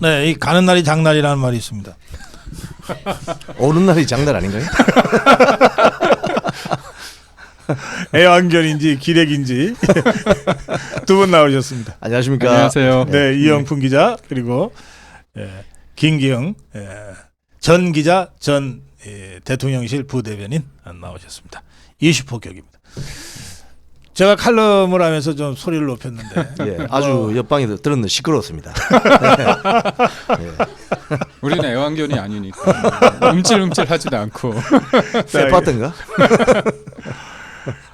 네, 이 가는 날이 장날이라는 말이 있습니다. 오는 날이 장날 아닌가요? 애완견인지 기렉인지 두 분 나오셨습니다. 안녕하십니까. 안녕하세요. 네, 이영풍 기자 그리고 김기영 전 기자 전 대통령실 부대변인 나오셨습니다. 20호격입니다. 제가 칼럼을 하면서 좀 소리를 높였는데 예, 아주 옆방에서 들었는데 시끄러웠습니다. 예. 우리는 애완견이 아니니까 움찔움찔하지도 않고. 세파트인가?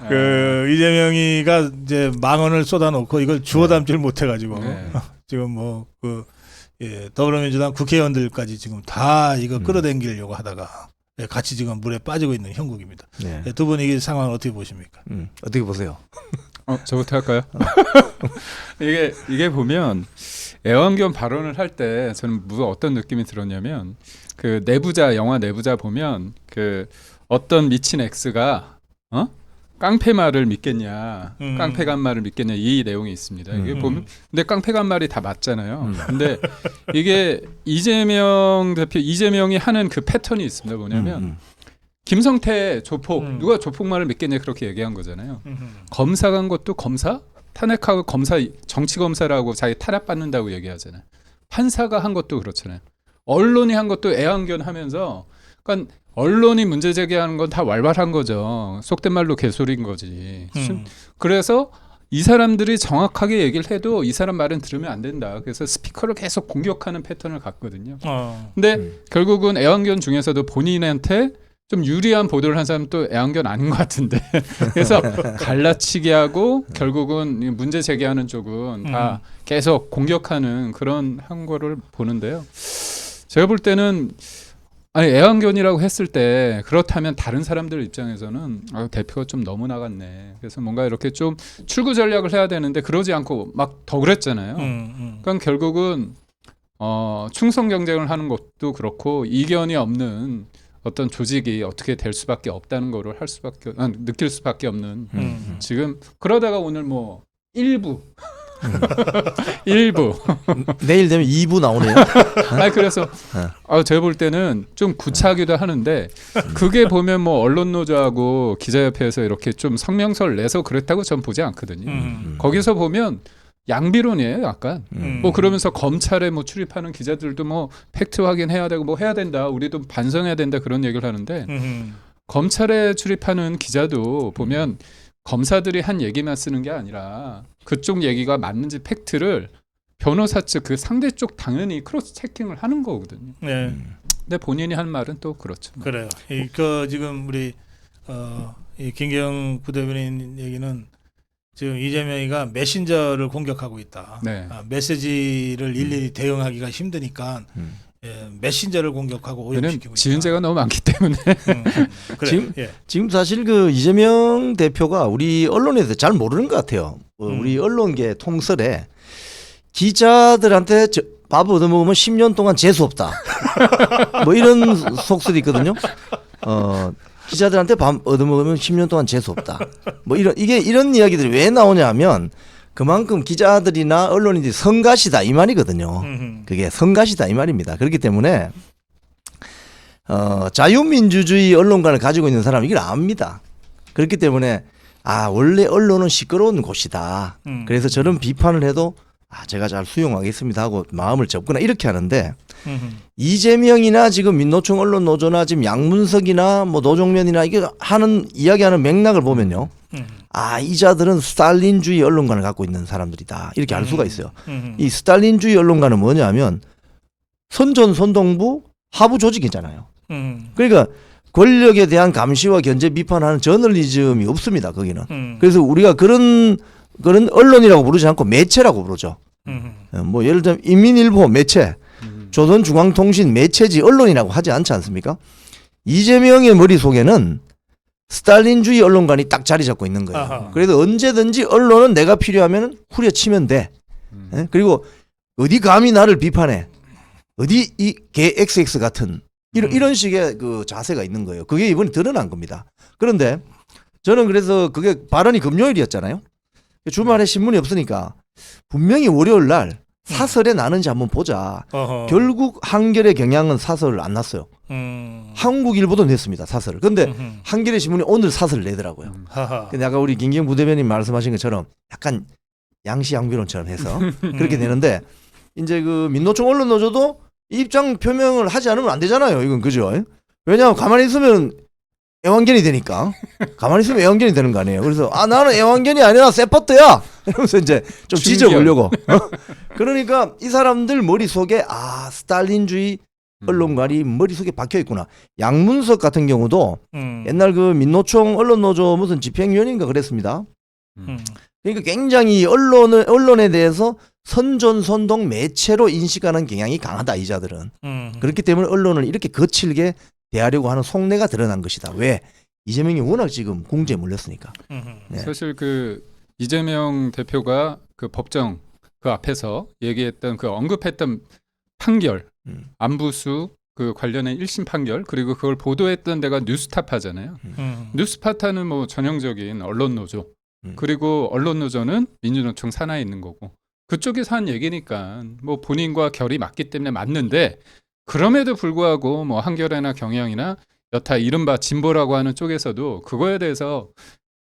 그 이재명이가 이제 망언을 쏟아놓고 이걸 주워 담지를 못해가지고 네. 지금 뭐 그 더불어민주당 국회의원들까지 지금 다 이거 끌어당기려고 하다가 같이 지금 물에 빠지고 있는 형국입니다. 네. 두 분 이 상황을 어떻게 보십니까? 어떻게 보세요? 저부터 할까요? 이게 보면 애완견 발언을 할 때 저는 어떤 느낌이 들었냐면 그 내부자 영화 내부자 보면 그 어떤 미친 X가 깡패 말을 믿겠냐, 깡패 간 말을 믿겠냐 이 내용이 있습니다. 이게 보면 근데 깡패 간 말이 다 맞잖아요. 근데 이게 이재명 대표 이재명이 하는 그 패턴이 있습니다. 뭐냐면 김성태 조폭 누가 조폭 말을 믿겠냐 그렇게 얘기한 거잖아요. 검사가 한 것도 검사 탄핵하고 검사 정치 검사라고 자기 탄압받는다고 얘기하잖아요. 판사가 한 것도 그렇잖아요. 언론이 한 것도 애완견 하면서 그러니까 언론이 문제 제기하는 건 다 왈왈한 거죠. 속된 말로 개소리인 거지. 그래서 이 사람들이 정확하게 얘기를 해도 이 사람 말은 들으면 안 된다. 그래서 스피커를 계속 공격하는 패턴을 갖거든요. 근데 결국은 애완견 중에서도 본인한테 좀 유리한 보도를 한 사람은 또 애완견 아닌 것 같은데 그래서 갈라치기 하고 결국은 문제 제기하는 쪽은 다 계속 공격하는 그런 한 거를 보는데요. 제가 볼 때는 아니 애완견이라고 했을 때 그렇다면 다른 사람들 입장에서는 대표가 좀 너무 나갔네. 그래서 뭔가 이렇게 좀 출구 전략을 해야 되는데 그러지 않고 막 더 그랬잖아요. 그러니까 결국은 충성 경쟁을 하는 것도 그렇고 이견이 없는 어떤 조직이 어떻게 될 수밖에 없다는 거를 느낄 수밖에 없는 지금 그러다가 오늘 뭐 일부 내일 되면 2부 나오네요. 그래서 제가 볼 때는 좀 구차하기도 하는데 그게 보면 뭐 언론노조하고 기자협회에서 이렇게 좀 성명서를 내서 그랬다고 전 보지 않거든요. 거기서 보면 양비론이에요, 약간. 뭐 그러면서 검찰에 뭐 출입하는 기자들도 뭐 팩트 확인해야 되고 뭐 해야 된다, 우리도 반성해야 된다 그런 얘기를 하는데 검찰에 출입하는 기자도 보면 검사들이 한 얘기만 쓰는 게 아니라 그쪽 얘기가 맞는지 팩트를 변호사 측 그 상대 쪽 당연히 크로스 체킹을 하는 거거든요. 네. 근데 본인이 한 말은 또 그렇죠. 그래요. 그 지금 우리 이 김기영 부대변인 얘기는 지금 이재명이가 메신저를 공격하고 있다. 네. 메시지를 일일이 대응하기가 힘드니까 메신저를 공격하고 오염시키고 있다. 지은 죄가 너무 많기 때문에 지금 사실 그 이재명 대표가 우리 언론에 대해서 잘 모르는 것 같아요. 우리 언론계 통설에 기자들한테 밥 얻어먹으면 10년 동안 재수 없다. 뭐 이런 속설이 있거든요. 기자들한테 밥 얻어먹으면 10년 동안 재수 없다. 뭐 이런 이야기들이 왜 나오냐면 그만큼 기자들이나 언론인들이 성가시다 이 말이거든요. 그게 성가시다 이 말입니다. 그렇기 때문에 자유민주주의 언론관을 가지고 있는 사람은 이걸 압니다. 그렇기 때문에 원래 언론은 시끄러운 곳이다. 그래서 저런 비판을 해도 제가 잘 수용하겠습니다 하고 마음을 접거나 이렇게 하는데 이재명이나 지금 민노총 언론노조나 지금 양문석이나 뭐 노종면이나 이게 이야기하는 맥락을 보면요. 이 자들은 스탈린주의 언론관을 갖고 있는 사람들이다. 이렇게 알 수가 있어요. 이 스탈린주의 언론관은 뭐냐면 선전선동부 하부 조직이잖아요. 그러니까 권력에 대한 감시와 견제 비판하는 저널리즘이 없습니다. 거기는. 그래서 우리가 그런 언론이라고 부르지 않고 매체라고 부르죠. 뭐 예를 들면 인민일보 매체, 조선중앙통신 매체지 언론이라고 하지 않지 않습니까? 이재명의 머릿속에는 스탈린주의 언론관이 딱 자리 잡고 있는 거예요. 아하. 그래서 언제든지 언론은 내가 필요하면 후려치면 돼. 그리고 어디 감히 나를 비판해. 어디 이 개 XX 같은 이런 식의 그 자세가 있는 거예요. 그게 이번에 드러난 겁니다. 그런데 저는 그래서 그게 발언이 금요일이었잖아요. 주말에 신문이 없으니까 분명히 월요일 날 사설에 나는지 한번 보자. 어허. 결국 한겨레 경향은 사설을 안 났어요. 한국일보도 냈습니다. 사설을. 근데 한겨레 신문이 오늘 사설을 내더라고요. 하하. 근데 아까 우리 김기영 부대변인 말씀하신 것처럼 약간 양시양비론처럼 해서 그렇게 되는데 이제 그 민노총 언론노조도 입장 표명을 하지 않으면 안 되잖아요. 이건 그죠? 왜냐하면 가만히 있으면 애완견이 되니까. 가만히 있으면 애완견이 되는 거 아니에요. 그래서 나는 애완견이 아니라 세퍼트야. 이러면서 이제 좀 지져보려고. 그러니까 이 사람들 머릿속에 스탈린주의 언론관이 머릿속에 박혀 있구나. 양문석 같은 경우도 옛날 그 민노총 언론노조 무슨 집행위원인가 그랬습니다. 그러니까 굉장히 언론에 대해서 선전선동 매체로 인식하는 경향이 강하다 이자들은. 그렇기 때문에 언론을 이렇게 거칠게 대하려고 하는 속내가 드러난 것이다. 왜? 이재명이 워낙 지금 궁지에 몰렸으니까. 네. 사실 그 이재명 대표가 그 법정 그 앞에서 얘기했던 그 언급했던 판결, 안부수 그 관련한 1심 판결 그리고 그걸 보도했던 데가 뉴스타파잖아요. 뉴스타파는 뭐 전형적인 언론 노조 그리고 언론 노조는 민주노총 산하에 있는 거고 그쪽에서 한 얘기니까 뭐 본인과 결이 맞기 때문에 맞는데 그럼에도 불구하고 뭐 한겨레나 경향이나 여타 이른바 진보라고 하는 쪽에서도 그거에 대해서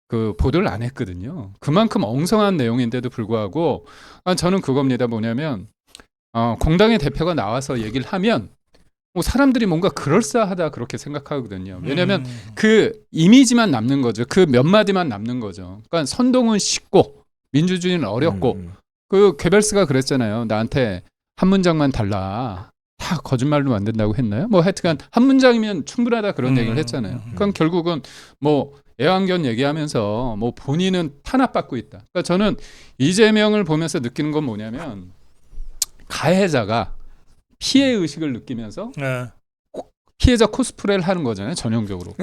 그 보도를 안 했거든요. 그만큼 엉성한 내용인데도 불구하고 저는 그겁니다. 뭐냐면 공당의 대표가 나와서 얘기를 하면 뭐 사람들이 뭔가 그럴싸하다 그렇게 생각하거든요. 왜냐하면 그 이미지만 남는 거죠. 그 몇 마디만 남는 거죠. 그러니까 선동은 쉽고 민주주의는 어렵고 그 괴벨스가 그랬잖아요. 나한테 한 문장만 달라. 다 거짓말로 만든다고 했나요? 뭐 하여튼간 한 문장이면 충분하다 그런 얘기를 했잖아요. 그럼 결국은 뭐 애완견 얘기하면서 뭐 본인은 탄압받고 있다. 그러니까 저는 이재명을 보면서 느끼는 건 뭐냐면 가해자가 피해 의식을 느끼면서 피해자 코스프레를 하는 거잖아요. 전형적으로.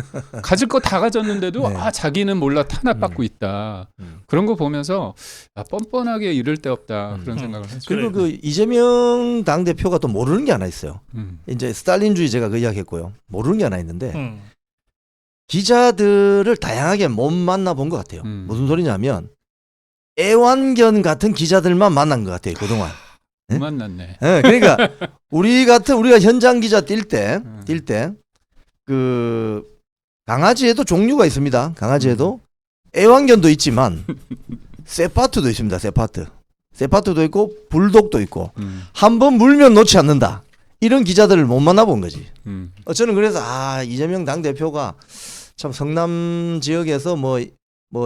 가질 거 다 가졌는데도 네. 자기는 몰라 탄압받고 있다. 그런 거 보면서 뻔뻔하게 이럴 데 없다. 그런 생각을 했죠. 그리고 그 이재명 당대표가 또 모르는 게 하나 있어요. 이제 스탈린주의 제가 그 이야기했고요. 모르는 게 하나 있는데 기자들을 다양하게 못 만나본 것 같아요. 무슨 소리냐면 애완견 같은 기자들만 만난 것 같아요. 그동안. 못 만났네. 네, 그러니까 우리가 현장 기자 뛸 때 그 강아지에도 종류가 있습니다. 강아지에도 애완견도 있지만 세파트도 있습니다. 세파트도 있고 불독도 있고 한 번 물면 놓지 않는다. 이런 기자들을 못 만나본 거지. 저는 그래서 이재명 당 대표가 참 성남 지역에서 뭐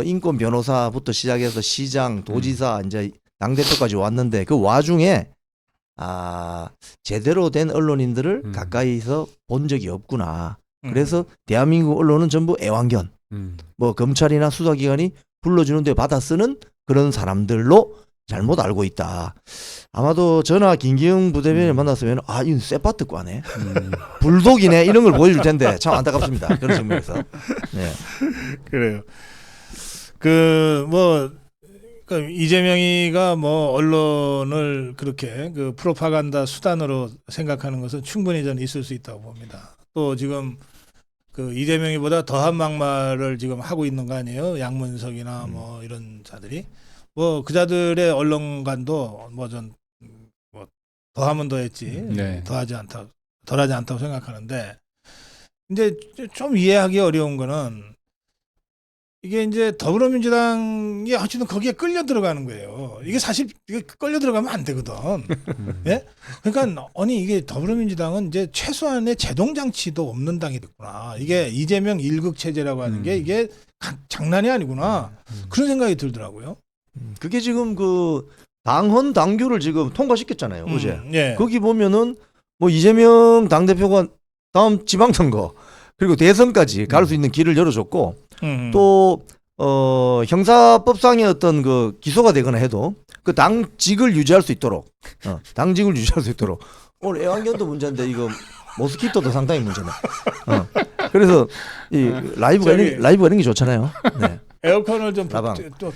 인권 변호사부터 시작해서 시장, 도지사 이제 당 대표까지 왔는데 그 와중에 제대로 된 언론인들을 가까이서 본 적이 없구나. 그래서 대한민국 언론은 전부 애완견. 뭐 검찰이나 수사기관이 불러주는 데 받아 쓰는 그런 사람들로 잘못 알고 있다. 아마도 저나 김기영 부대변인 만났으면 이건 세파트과네. 불독이네. 이런 걸 보여줄 텐데 참 안타깝습니다. 그런 측면에서. 네. 그래요. 그러니까 이재명이가 뭐 언론을 그렇게 그 프로파간다 수단으로 생각하는 것은 충분히 저는 있을 수 있다고 봅니다. 또 지금 그 이재명이보다 더한 막말을 지금 하고 있는 거 아니에요? 양문석이나 뭐 이런 자들이 뭐 그 자들의 언론관도 뭐 더하면 더했지 덜하지 않다고 생각하는데 이제 좀 이해하기 어려운 거는 이게 이제 더불어민주당이 어쨌든 거기에 끌려 들어가는 거예요. 이게 사실 이게 끌려 들어가면 안 되거든. 예? 그러니까 이게 더불어민주당은 이제 최소한의 제동 장치도 없는 당이 됐구나. 이게 이재명 1극 체제라고 하는 게 이게 장난이 아니구나. 그런 생각이 들더라고요. 그게 지금 그 당헌 당규를 지금 통과시켰잖아요. 어제. 예. 거기 보면은 뭐 이재명 당대표가 다음 지방선거 그리고 대선까지 갈 수 있는 길을 열어줬고 또 형사법상의 어떤 그 기소가 되거나 해도 그 당직을 유지할 수 있도록 오늘 애완견도 문제인데 이거 모스키토도 상당히 문제네. 그래서 이 라이브가 이런 게 좋잖아요. 네. 에어컨을 좀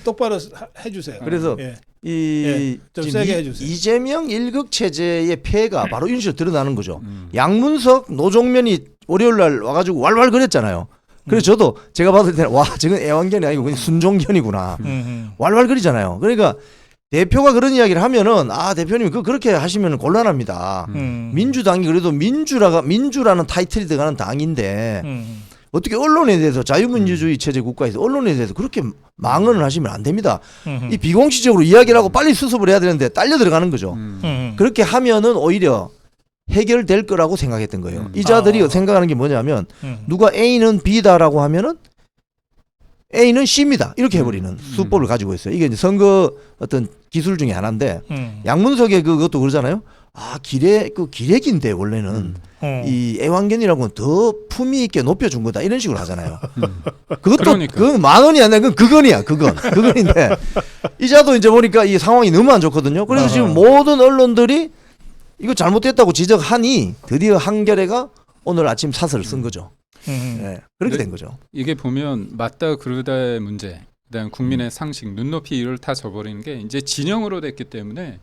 똑바로 해주세요. 그래서 좀 세게 해주세요. 이재명 1극 체제의 폐해가 바로 이런 식으로 드러나는 거죠. 양문석, 노종면이 월요일 날 와가지고 왈왈 거렸잖아요. 그래서 저도 제가 봤을 때는 저건 애완견이 아니고 그냥 순종견이구나. 왈왈 거리잖아요. 그러니까 대표가 그런 이야기를 하면은 대표님 그렇게 하시면 곤란합니다. 민주당이 그래도 민주라는 타이틀이 들어가는 당인데 어떻게 언론에 대해서 자유민주주의 체제 국가에서 언론에 대해서 그렇게 망언을 하시면 안 됩니다. 이 비공식적으로 이야기를 하고 빨리 수습을 해야 되는데 딸려 들어가는 거죠. 그렇게 하면은 오히려 해결될 거라고 생각했던 거예요. 이 자들이 생각하는 게 뭐냐면 누가 A는 B다라고 하면은 A는 C입니다. 이렇게 해버리는 수법을 가지고 있어요. 이게 이제 선거 어떤 기술 중에 하나인데 양문석의 그것도 그러잖아요. 기레기인데 원래는 이 애완견이라고는 더 품위 있게 높여준 거다 이런 식으로 하잖아요. 그건 만원이 아니라 그건인데 이자도 이제 보니까 이 상황이 너무 안 좋거든요. 그래서 지금 모든 언론들이 이거 잘못됐다고 지적하니 드디어 한겨레가 오늘 아침 사설을 쓴 거죠. 네, 그렇게 된 거죠. 이게 보면 맞다 그르다의 문제, 그다음 국민의 상식, 눈높이 이를 다 져버리는 게 이제 진영으로 됐기 때문에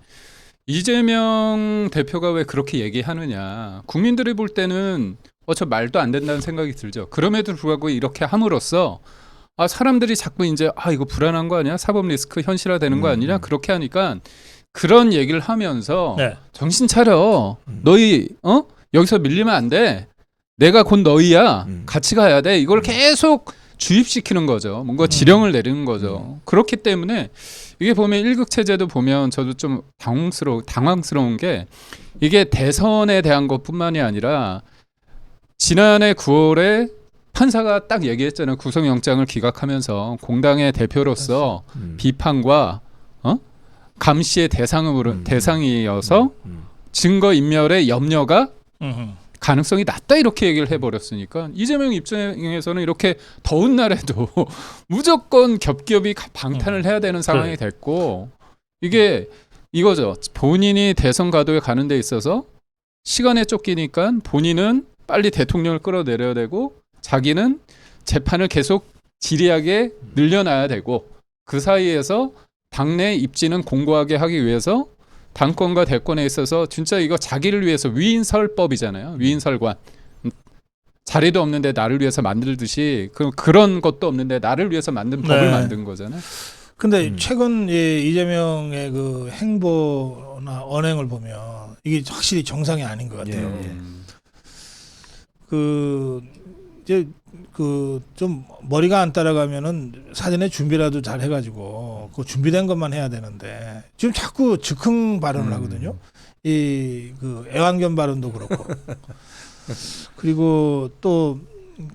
이재명 대표가 왜 그렇게 얘기하느냐. 국민들이 볼 때는 저 말도 안 된다는 생각이 들죠. 그럼에도 불구하고 이렇게 함으로써 사람들이 자꾸 이제 이거 불안한 거 아니야? 사법 리스크 현실화되는 거 아니냐? 그렇게 하니까 그런 얘기를 하면서 네. 정신 차려. 너희 여기서 밀리면 안 돼. 내가 곧 너희야. 같이 가야 돼. 이걸 계속 주입시키는 거죠. 뭔가 지령을 내리는 거죠. 그렇기 때문에 이게 보면 1급 체제도 보면 저도 좀 당황스러운 게 이게 대선에 대한 것뿐만이 아니라 지난해 9월에 판사가 딱 얘기했잖아요. 구속영장을 기각하면서 공당의 대표로서 비판과 감시의 대상이어서 증거 인멸의 염려가 가능성이 낮다 이렇게 얘기를 해버렸으니까 이재명 입장에서는 이렇게 더운 날에도 무조건 겹겹이 방탄을 해야 되는 상황이 됐고 이게 이거죠. 본인이 대선 가도에 가는 데 있어서 시간에 쫓기니까 본인은 빨리 대통령을 끌어내려야 되고 자기는 재판을 계속 지리하게 늘려놔야 되고 그 사이에서 당내 입지는 공고하게 하기 위해서 당권과 대권에 있어서 진짜 이거 자기를 위해서 위인설법이잖아요. 위인설관. 자리도 없는데 나를 위해서 만들듯이 그런 것도 없는데 나를 위해서 만든 법을 만든 거잖아요. 근데 최근 이재명의 그 행보나 언행을 보면 이게 확실히 정상이 아닌 것 같아요. 좀 머리가 안 따라가면은 사전에 준비라도 잘 해가지고 그 준비된 것만 해야 되는데 지금 자꾸 즉흥 발언을 하거든요. 그 애완견 발언도 그렇고 그리고 또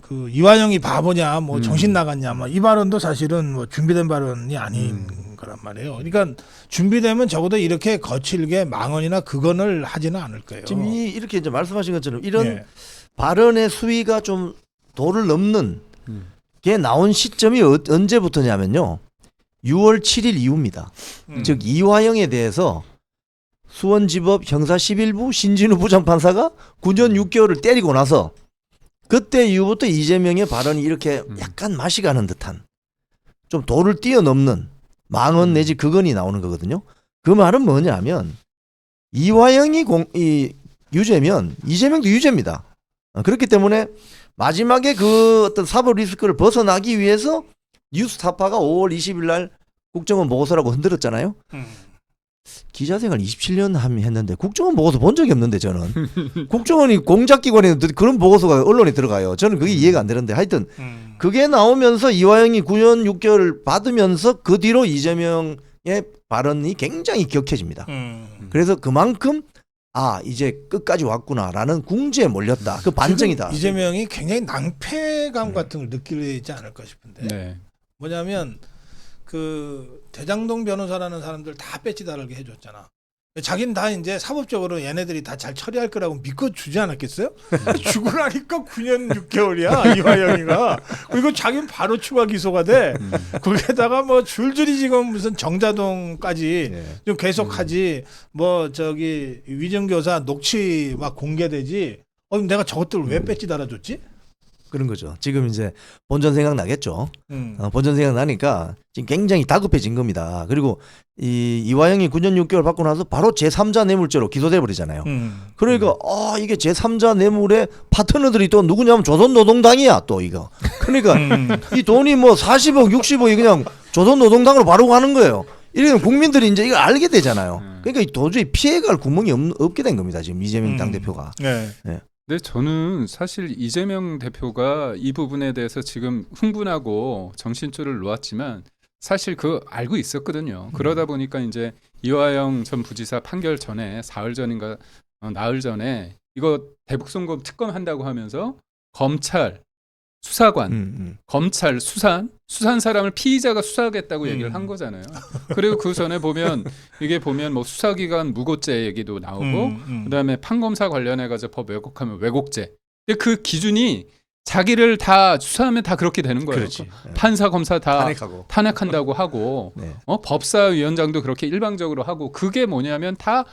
그 이완영이 바보냐 뭐 정신 나갔냐 뭐 이 발언도 사실은 뭐 준비된 발언이 아닌 거란 말이에요. 그러니까 준비되면 적어도 이렇게 거칠게 망언이나 그건을 하지는 않을 거예요. 지금 이렇게 이제 말씀하신 것처럼 이런 발언의 수위가 좀 도를 넘는 게 나온 시점이 언제부터냐면요. 6월 7일 이후입니다. 즉 이화영에 대해서 수원지법 형사 11부 신진우 부장판사가 9년 6개월을 때리고 나서 그때 이후부터 이재명의 발언이 이렇게 약간 맛이 가는 듯한 좀 도를 뛰어넘는 망언 내지 그건이 나오는 거거든요. 그 말은 뭐냐면 이화영이 유죄면 이재명도 유죄입니다. 그렇기 때문에 마지막에 그 어떤 사법 리스크를 벗어나기 위해서 뉴스타파가 5월 20일 날 국정원 보고서라고 흔들었잖아요. 기자생활 27년 했는데 국정원 보고서 본 적이 없는데 저는 국정원이 공작기관에 그런 보고서가 언론에 들어가요. 저는 그게 이해가 안 되는데 하여튼 그게 나오면서 이화영이 9년 6개월을 받으면서 그 뒤로 이재명의 발언이 굉장히 격해집니다. 그래서 그만큼 이제 끝까지 왔구나라는 궁지에 몰렸다. 그 반증이다. 이재명이 굉장히 낭패감 같은 걸 느끼지 않을까 싶은데 뭐냐면 그 대장동 변호사라는 사람들 다 배지 다르게 해줬잖아. 자기는 다 이제 사법적으로 얘네들이 다 잘 처리할 거라고 믿고 주지 않았겠어요? 죽으라니까 9년 6개월이야 이화영이가. 그리고 자기는 바로 추가 기소가 돼. 거기에다가 뭐 줄줄이 지금 무슨 정자동까지 좀 계속하지. 뭐 저기 위정교사 녹취 막 공개되지. 내가 저것들을 왜 배지 달아줬지? 그런 거죠. 지금 이제 본전 생각 나겠죠. 본전 생각 나니까 지금 굉장히 다급해진 겁니다. 그리고 이화영이 9년 6개월 받고 나서 바로 제3자 뇌물죄로 기소돼 버리잖아요. 그러니까 이게 제3자 뇌물의 파트너들이 또 누구냐면 조선노동당이야 또 이거. 그러니까 이 돈이 뭐 40억 60억이 그냥 조선노동당으로 바로 가는 거예요. 이러면 국민들이 이제 이걸 알게 되잖아요. 그러니까 도저히 피해갈 구멍이 없게 된 겁니다. 지금 이재명 당대표가. 네. 근데 저는 사실 이재명 대표가 이 부분에 대해서 지금 흥분하고 정신줄을 놓았지만 사실 그 알고 있었거든요. 그러다 보니까 이제 이화영 전 부지사 판결 전에 사흘 전인가 나흘 전에 이거 대북송금 특검한다고 하면서 검찰 수사관 검찰 수사한 사람을 피의자가 수사하겠다고 얘기를 한 거잖아요. 그리고 그 전에 보면 이게 보면 뭐 수사기관 무고죄 얘기도 나오고 그다음에 판검사 관련해 가지고 법 왜곡하면 왜곡죄. 근데 그 기준이 자기를 다 수사하면 다 그렇게 되는 거예요. 그렇지. 판사 검사 다 탄핵하고. 탄핵한다고 하고 네. 법사위원장도 그렇게 일방적으로 하고 그게 뭐냐면 다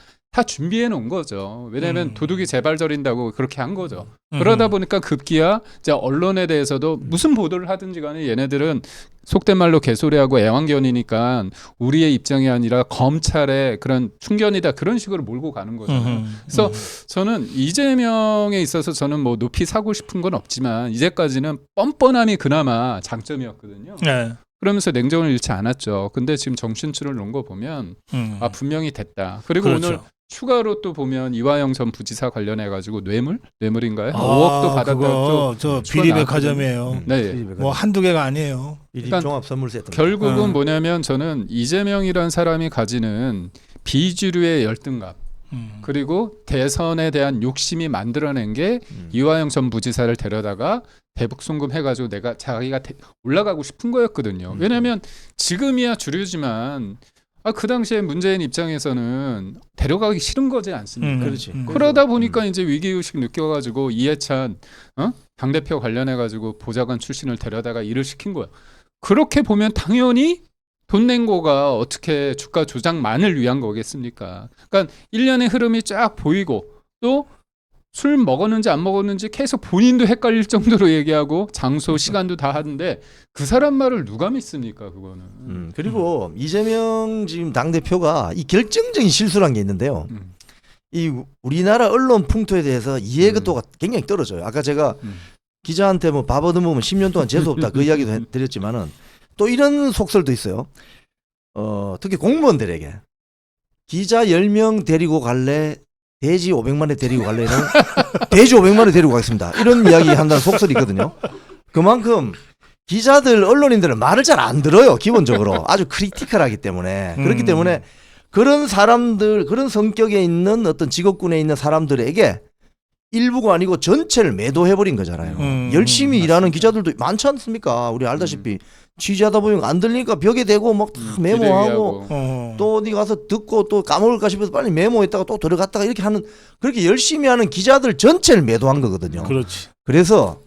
준비해 놓은 거죠. 왜냐하면 도둑이 재발 저린다고 그렇게 한 거죠. 그러다 보니까 급기야 이제 언론에 대해서도 무슨 보도를 하든지 간에 얘네들은 속된 말로 개소리하고 애완견이니까 우리의 입장이 아니라 검찰의 그런 충견이다 그런 식으로 몰고 가는 거잖아요. 그래서 저는 이재명에 있어서 저는 뭐 높이 사고 싶은 건 없지만 이제까지는 뻔뻔함이 그나마 장점이었거든요. 네. 그러면서 냉정을 잃지 않았죠. 근데 지금 정신줄을 놓은 거 보면 아 분명히 됐다. 그리고 그렇죠. 오늘 추가로 또 보면 이화영 전 부지사 관련해 가지고 뇌물인가요? 5억도 받았다고 그거 저 비리백화점이에요. 네. 뭐 한두 개가 아니에요. 그러니까 종합 선물 세트. 결국은 뭐냐면 저는 이재명이란 사람이 가지는 비주류의 열등감 그리고 대선에 대한 욕심이 만들어낸 게 이화영 전 부지사를 데려다가 대북 송금해가지고 자기가 올라가고 싶은 거였거든요. 왜냐하면 지금이야 주류지만 그 당시에 문재인 입장에서는 데려가기 싫은 거지 않습니까? 그렇지. 그러다 보니까 이제 위기의식 느껴가지고 이해찬 당대표 관련해가지고 보좌관 출신을 데려다가 일을 시킨 거야. 그렇게 보면 당연히 돈 낸 거가 어떻게 주가 조작만을 위한 거겠습니까? 그러니까 일련의 흐름이 쫙 보이고 또 술 먹었는지 안 먹었는지 계속 본인도 헷갈릴 정도로 얘기하고 장소 시간도 다 하는데 그 사람 말을 누가 믿습니까 그거는. 그리고 이재명 지금 당대표가 이 결정적인 실수란 게 있는데요. 이 우리나라 언론 풍토에 대해서 이해도가 굉장히 떨어져요. 아까 제가 기자한테 뭐 밥 얻어먹으면 10년 동안 재수 없다 그 이야기도 드렸지만은 또 이런 속설도 있어요. 특히 공무원들에게 기자 10명 데리고 갈래 돼지 500마리 데리고 갈래는 돼지 500마리 데리고 가겠습니다. 이런 이야기 한다는 속설이 있거든요. 그만큼 기자들 언론인들은 말을 잘 안 들어요. 기본적으로 아주 크리티컬하기 때문에 그렇기 때문에 그런 사람들 그런 성격에 있는 어떤 직업군에 있는 사람들에게 일부가 아니고 전체를 매도해버린 거잖아요. 열심히 일하는 기자들도 많지 않습니까? 우리 알다시피 취재하다 보면 안 들리니까 벽에 대고 막 다 메모하고 또 어디 가서 듣고 또 까먹을까 싶어서 빨리 메모했다가 또 들어갔다가 이렇게 하는 그렇게 열심히 하는 기자들 전체를 매도한 거거든요. 그렇지. 그래서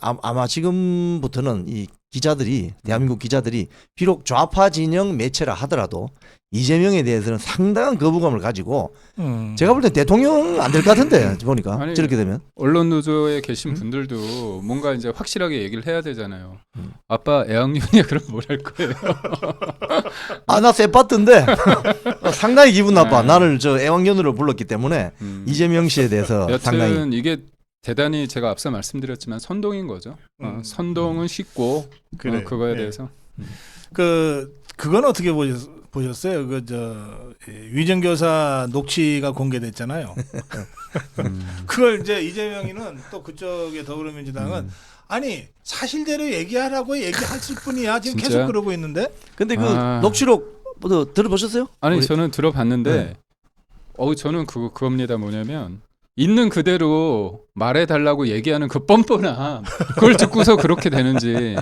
아마 지금부터는 이 기자들이 대한민국 기자들이 비록 좌파 진영 매체라 하더라도 이재명에 대해서는 상당한 거부감을 가지고 제가 볼 땐 대통령 안 될 것 같은데 보니까 아니, 저렇게 되면 언론 노조에 계신 분들도 뭔가 이제 확실하게 얘기를 해야 되잖아요. 아빠 애학년이야 그럼 뭘 할 거예요? 나 쎄빠뜬데 상당히 기분 나빠. 네. 나를 저 애완견으로 불렀기 때문에 이재명 씨에 대해서 여튼 상당히 이게 대단히 제가 앞서 말씀드렸지만 선동인 거죠. 선동은 쉽고 그래. 그거에 예. 대해서 그건 어떻게 보셨어요? 위정교사 녹취가 공개됐잖아요. 그걸 이제 이재명이는 또 그쪽에 더불어민주당은 아니 사실대로 얘기하라고 얘기했을 뿐이야. 지금 진짜? 계속 그러고 있는데. 근데 그 녹취록 들어보셨어요? 아니 우리- 저는 들어봤는데 네. 저는 그겁니다. 뭐냐면 있는 그대로 말해달라고 얘기하는 그 뻔뻔함 그걸 듣고서 그렇게 되는지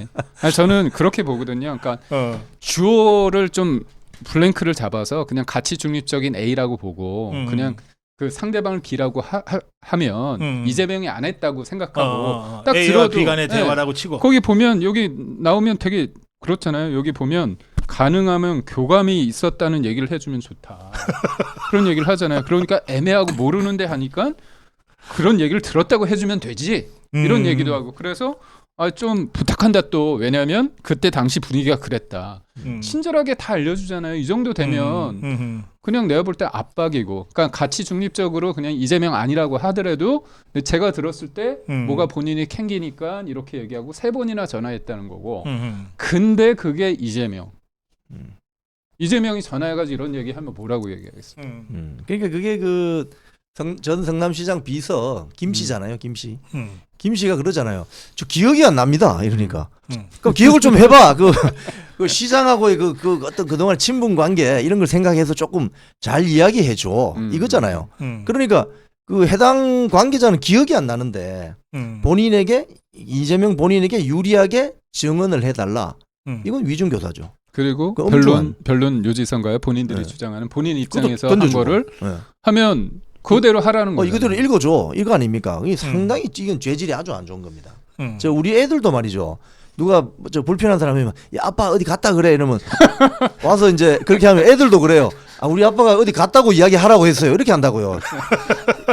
저는 그렇게 보거든요. 그러니까 주어를 좀 블랭크를 잡아서 그냥 가치 중립적인 A라고 보고 그냥 그 상대방을 B라고 하면 이재명이 안 했다고 생각하고 딱 A와 들어도 B 간의 네. 대화라고 치고. 거기 보면 여기 나오면 되게 그렇잖아요. 여기 보면 가능하면 교감이 있었다는 얘기를 해주면 좋다. 그런 얘기를 하잖아요. 그러니까 애매하고 모르는데 하니까 그런 얘기를 들었다고 해주면 되지. 이런 얘기도 하고. 그래서 좀 부탁한다 또. 왜냐하면 그때 당시 분위기가 그랬다. 친절하게 다 알려주잖아요. 이 정도 되면 그냥 내가 볼 때 압박이고. 그러니까 가치 중립적으로 그냥 이재명 아니라고 하더라도 제가 들었을 때 뭐가 본인이 캥기니까 이렇게 얘기하고 3번이나 전화했다는 거고. 근데 그게 이재명. 이재명이 전화해가지고 이런 얘기하면 뭐라고 얘기하겠어? 그러니까 그게 그 전 성남시장 비서 김 씨잖아요. 김 씨. 김 씨가 그러잖아요. 저 기억이 안 납니다. 이러니까. 그럼 기억을 좀 해봐. 그 시장하고의 그 어떤 그동안 친분 관계 이런 걸 생각해서 조금 잘 이야기해 줘. 이거잖아요. 그러니까 그 해당 관계자는 기억이 안 나는데 본인에게 이재명 본인에게 유리하게 증언을 해달라. 이건 위중교사죠. 그리고 그 엄중한- 변론 요지선가요? 본인들이 네. 주장하는 본인 그것도 입장에서 한 던져주고. 거를 네. 하면 그대로 하라는 거예요. 이거대로 읽어줘. 이거 아닙니까? 이게 상당히 이건 죄질이 아주 안 좋은 겁니다. 저 우리 애들도 말이죠. 누가 저 불편한 사람이면 야 아빠 어디 갔다 그래 이러면 와서 이제 그렇게 하면 애들도 그래요. 아 우리 아빠가 어디 갔다고 이야기하라고 했어요. 이렇게 한다고요.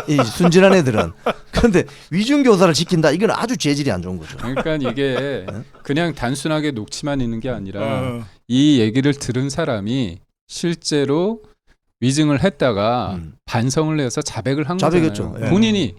이 순진한 애들은. 그런데 위중교사를 지킨다. 이건 아주 죄질이 안 좋은 거죠. 그러니까 이게 그냥 단순하게 녹취만 있는 게 아니라 어. 이 얘기를 들은 사람이 실제로 위증을 했다가 반성을 해서 자백을 한 자백했죠. 거잖아요. 예. 본인이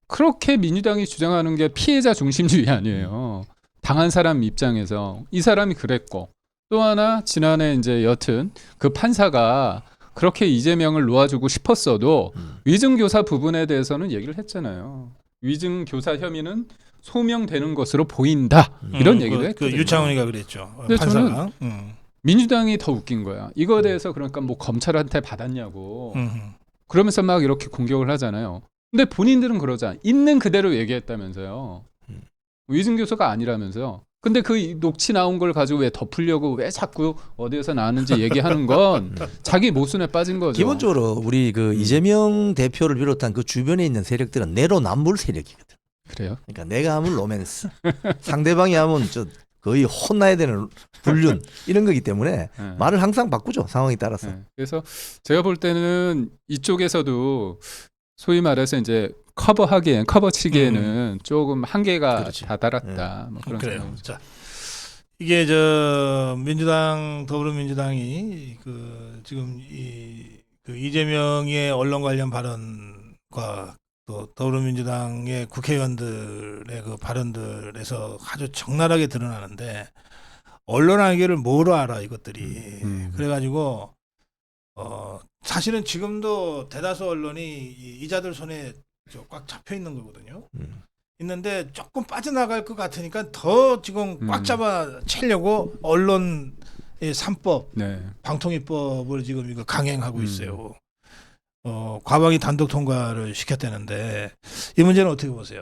그렇게 민주당이 주장하는 게 피해자 중심주의 아니에요. 당한 사람 입장에서 이 사람이 그랬고 또 하나 지난해 이제 여튼 그 판사가 그렇게 이재명을 놓아주고 싶었어도 위증교사 부분에 대해서는 얘기를 했잖아요. 위증교사 혐의는 소명되는 것으로 보인다 이런 얘기도 그 했거든요. 유창훈이가 그랬죠. 근데 판사가. 민주당이 더 웃긴 거야. 이거에 대해서 그러니까 뭐 검찰한테 받았냐고 그러면서 막 이렇게 공격을 하잖아요. 근데 본인들은 그러잖아. 있는 그대로 얘기했다면서요. 위증교사가 아니라면서요. 근데 그 녹취 나온 걸 가지고 왜 덮으려고 왜 자꾸 어디에서 나왔는지 얘기하는 건 자기 모순에 빠진 거죠. 기본적으로 우리 그 이재명 대표를 비롯한 그 주변에 있는 세력들은 내로남불 세력이거든. 그래요? 그러니까 내가 하면 로맨스, 상대방이 하면 저 거의 혼나야 되는 불륜 이런 거기 때문에 네. 말을 항상 바꾸죠. 상황에 따라서. 네. 그래서 제가 볼 때는 이쪽에서도 소위 말해서 이제 커버하기엔 커버치기에는 조금 한계가 그렇지. 다다랐다. 뭐 그런 그래요. 생각이죠. 자, 이게 저 민주당 더불어민주당이 그 지금 그 이재명의 언론 관련 발언과 또 더불어민주당의 국회의원들의 그 발언들에서 아주 적나라하게 드러나는데 언론 알기를 뭐로 알아 이것들이. 그래가지고 사실은 지금도 대다수 언론이 이 이자들 손에 꽉 잡혀 있는 거거든요. 있는데 조금 빠져나갈 것 같으니까 더 지금 꽉 잡아 채려고 언론의 3법, 네. 방통위법을 지금 이거 강행하고 있어요. 과방위 단독 통과를 시켰다는데 이 문제는 어떻게 보세요?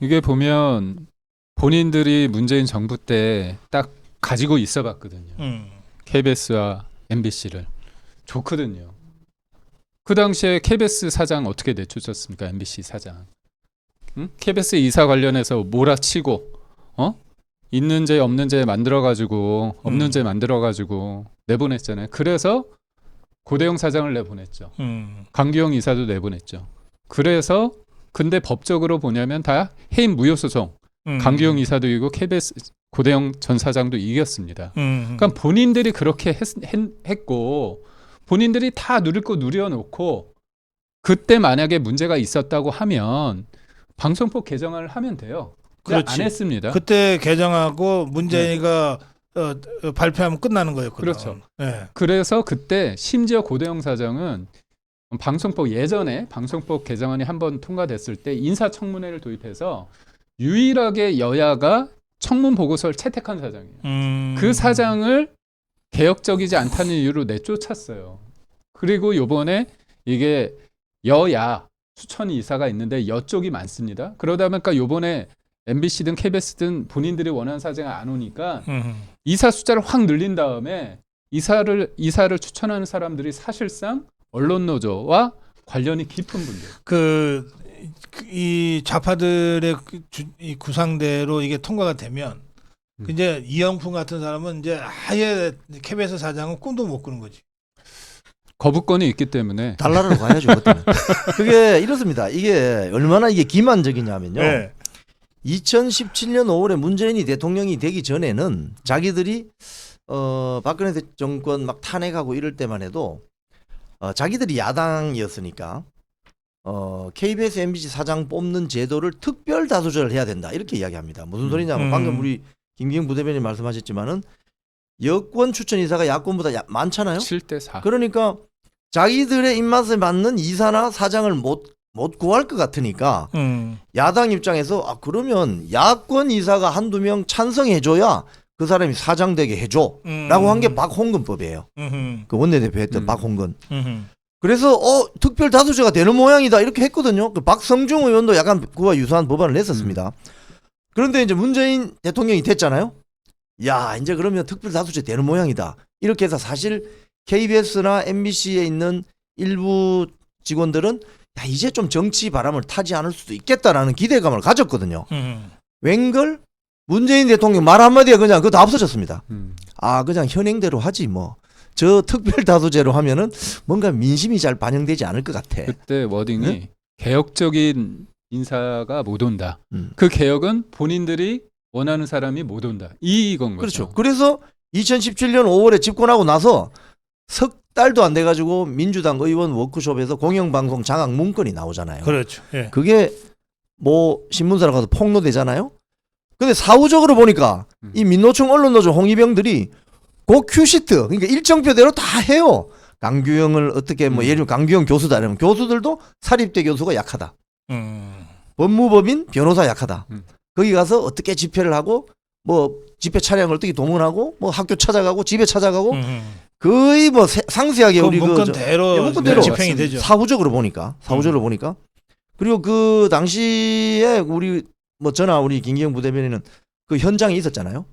이게 보면 본인들이 문재인 정부 때 딱 가지고 있어봤거든요. KBS와 MBC를 좋거든요. 그 당시에 KBS 사장 어떻게 내쫓았습니까? MBC 사장. 응? KBS 이사 관련해서 몰아치고 있는 죄 없는 죄 만들어가지고 없는 죄 만들어가지고 내보냈잖아요. 그래서 고대영 사장을 내보냈죠. 강규영 이사도 내보냈죠. 그래서 근데 법적으로 보냐면 다 해임 무효 소송. 강규영 이사도 이기고 KBS 고대영 전 사장도 이겼습니다. 그러니까 본인들이 그렇게 했고 본인들이 다 누릴 거 누려놓고 그때 만약에 문제가 있었다고 하면 방송법 개정을 하면 돼요. 그렇지. 안 했습니다. 그때 개정하고 문재인이가 발표하면 끝나는 거였거든요. 그렇죠. 네. 그래서 그때 심지어 고대영 사장은 방송법 예전에 방송법 개정안이 한번 통과됐을 때 인사청문회를 도입해서 유일하게 여야가 청문 보고서를 채택한 사장이에요. 그 사장을 개혁적이지 않다는 이유로 내쫓았어요. 그리고 요번에 이게 여야 수천 이사가 있는데 여쪽이 많습니다. 그러다 보니까 요번에 MBC든 KBS든 본인들이 원하는 사장이 안 오니까 이사 숫자를 확 늘린 다음에 이사를 추천하는 사람들이 사실상 언론 노조와 관련이 깊은 분들. 이 좌파들의 이 구상대로 이게 통과가 되면 이제 이영풍 같은 사람은 이제 아예 KBS 사장은 꿈도 못 꾸는 거지. 거부권이 있기 때문에 달나라로 가야죠. 그때는. 그게 이렇습니다. 이게 얼마나 이게 기만적이냐면요. 네. 2017년 5월에 문재인이 대통령이 되기 전에는 자기들이 박근혜 정권 막 탄핵하고 이럴 때만 해도 자기들이 야당이었으니까 KBS, MBC 사장 뽑는 제도를 특별 다수결을 해야 된다 이렇게 이야기합니다. 무슨 소리냐면 방금 우리 김기영 부대변인 말씀하셨지만은 여권 추천 이사가 야권보다 많잖아요. 7대 4. 그러니까 자기들의 입맛에 맞는 이사나 사장을 못 구할 것 같으니까 야당 입장에서 그러면 야권 이사가 한두 명 찬성해줘야 그 사람이 사장 되게 해줘라고 한 게 박홍근법이에요. 그 원내대표 했던 박홍근. 그래서 특별 다수제가 되는 모양이다 이렇게 했거든요. 그 박성중 의원도 약간 그와 유사한 법안을 냈었습니다. 그런데 이제 문재인 대통령이 됐잖아요. 야 이제 그러면 특별 다수제 되는 모양이다 이렇게 해서 사실 KBS나 MBC에 있는 일부 직원들은 야 이제 좀 정치 바람을 타지 않을 수도 있겠다라는 기대감을 가졌거든요. 웬걸 문재인 대통령 말 한마디에 그냥 그거 다 없어졌습니다. 그냥 현행대로 하지 뭐. 저 특별 다수제로 하면은 뭔가 민심이 잘 반영되지 않을 것 같아. 그때 워딩이 개혁적인 인사가 못 온다. 그 개혁은 본인들이 원하는 사람이 못 온다. 이건 거죠. 그렇죠. 그래서 2017년 5월에 집권하고 나서 석 달도 안 돼가지고 민주당 의원 워크숍에서 공영방송 장악 문건이 나오잖아요. 그렇죠. 예. 그게 뭐 신문사로 가서 폭로되잖아요. 근데 사후적으로 보니까 이 민노총 언론노조 홍위병들이 그 큐시트 그러니까 일정표대로 다 해요. 강규영을 어떻게 뭐 예를 들면 강규영 교수다 이러면 교수들도 사립대 교수가 약하다. 법무법인 변호사 약하다. 거기 가서 어떻게 집회를 하고 뭐 집회 차량을 어떻게 동원하고 뭐 학교 찾아가고 집에 찾아가고 거의 뭐 상세하게 우리 문건대로 집행이 되죠. 사후적으로 보니까 그리고 그 당시에 우리 뭐 저나 우리 김기영 부대변인은 그 현장에 있었잖아요.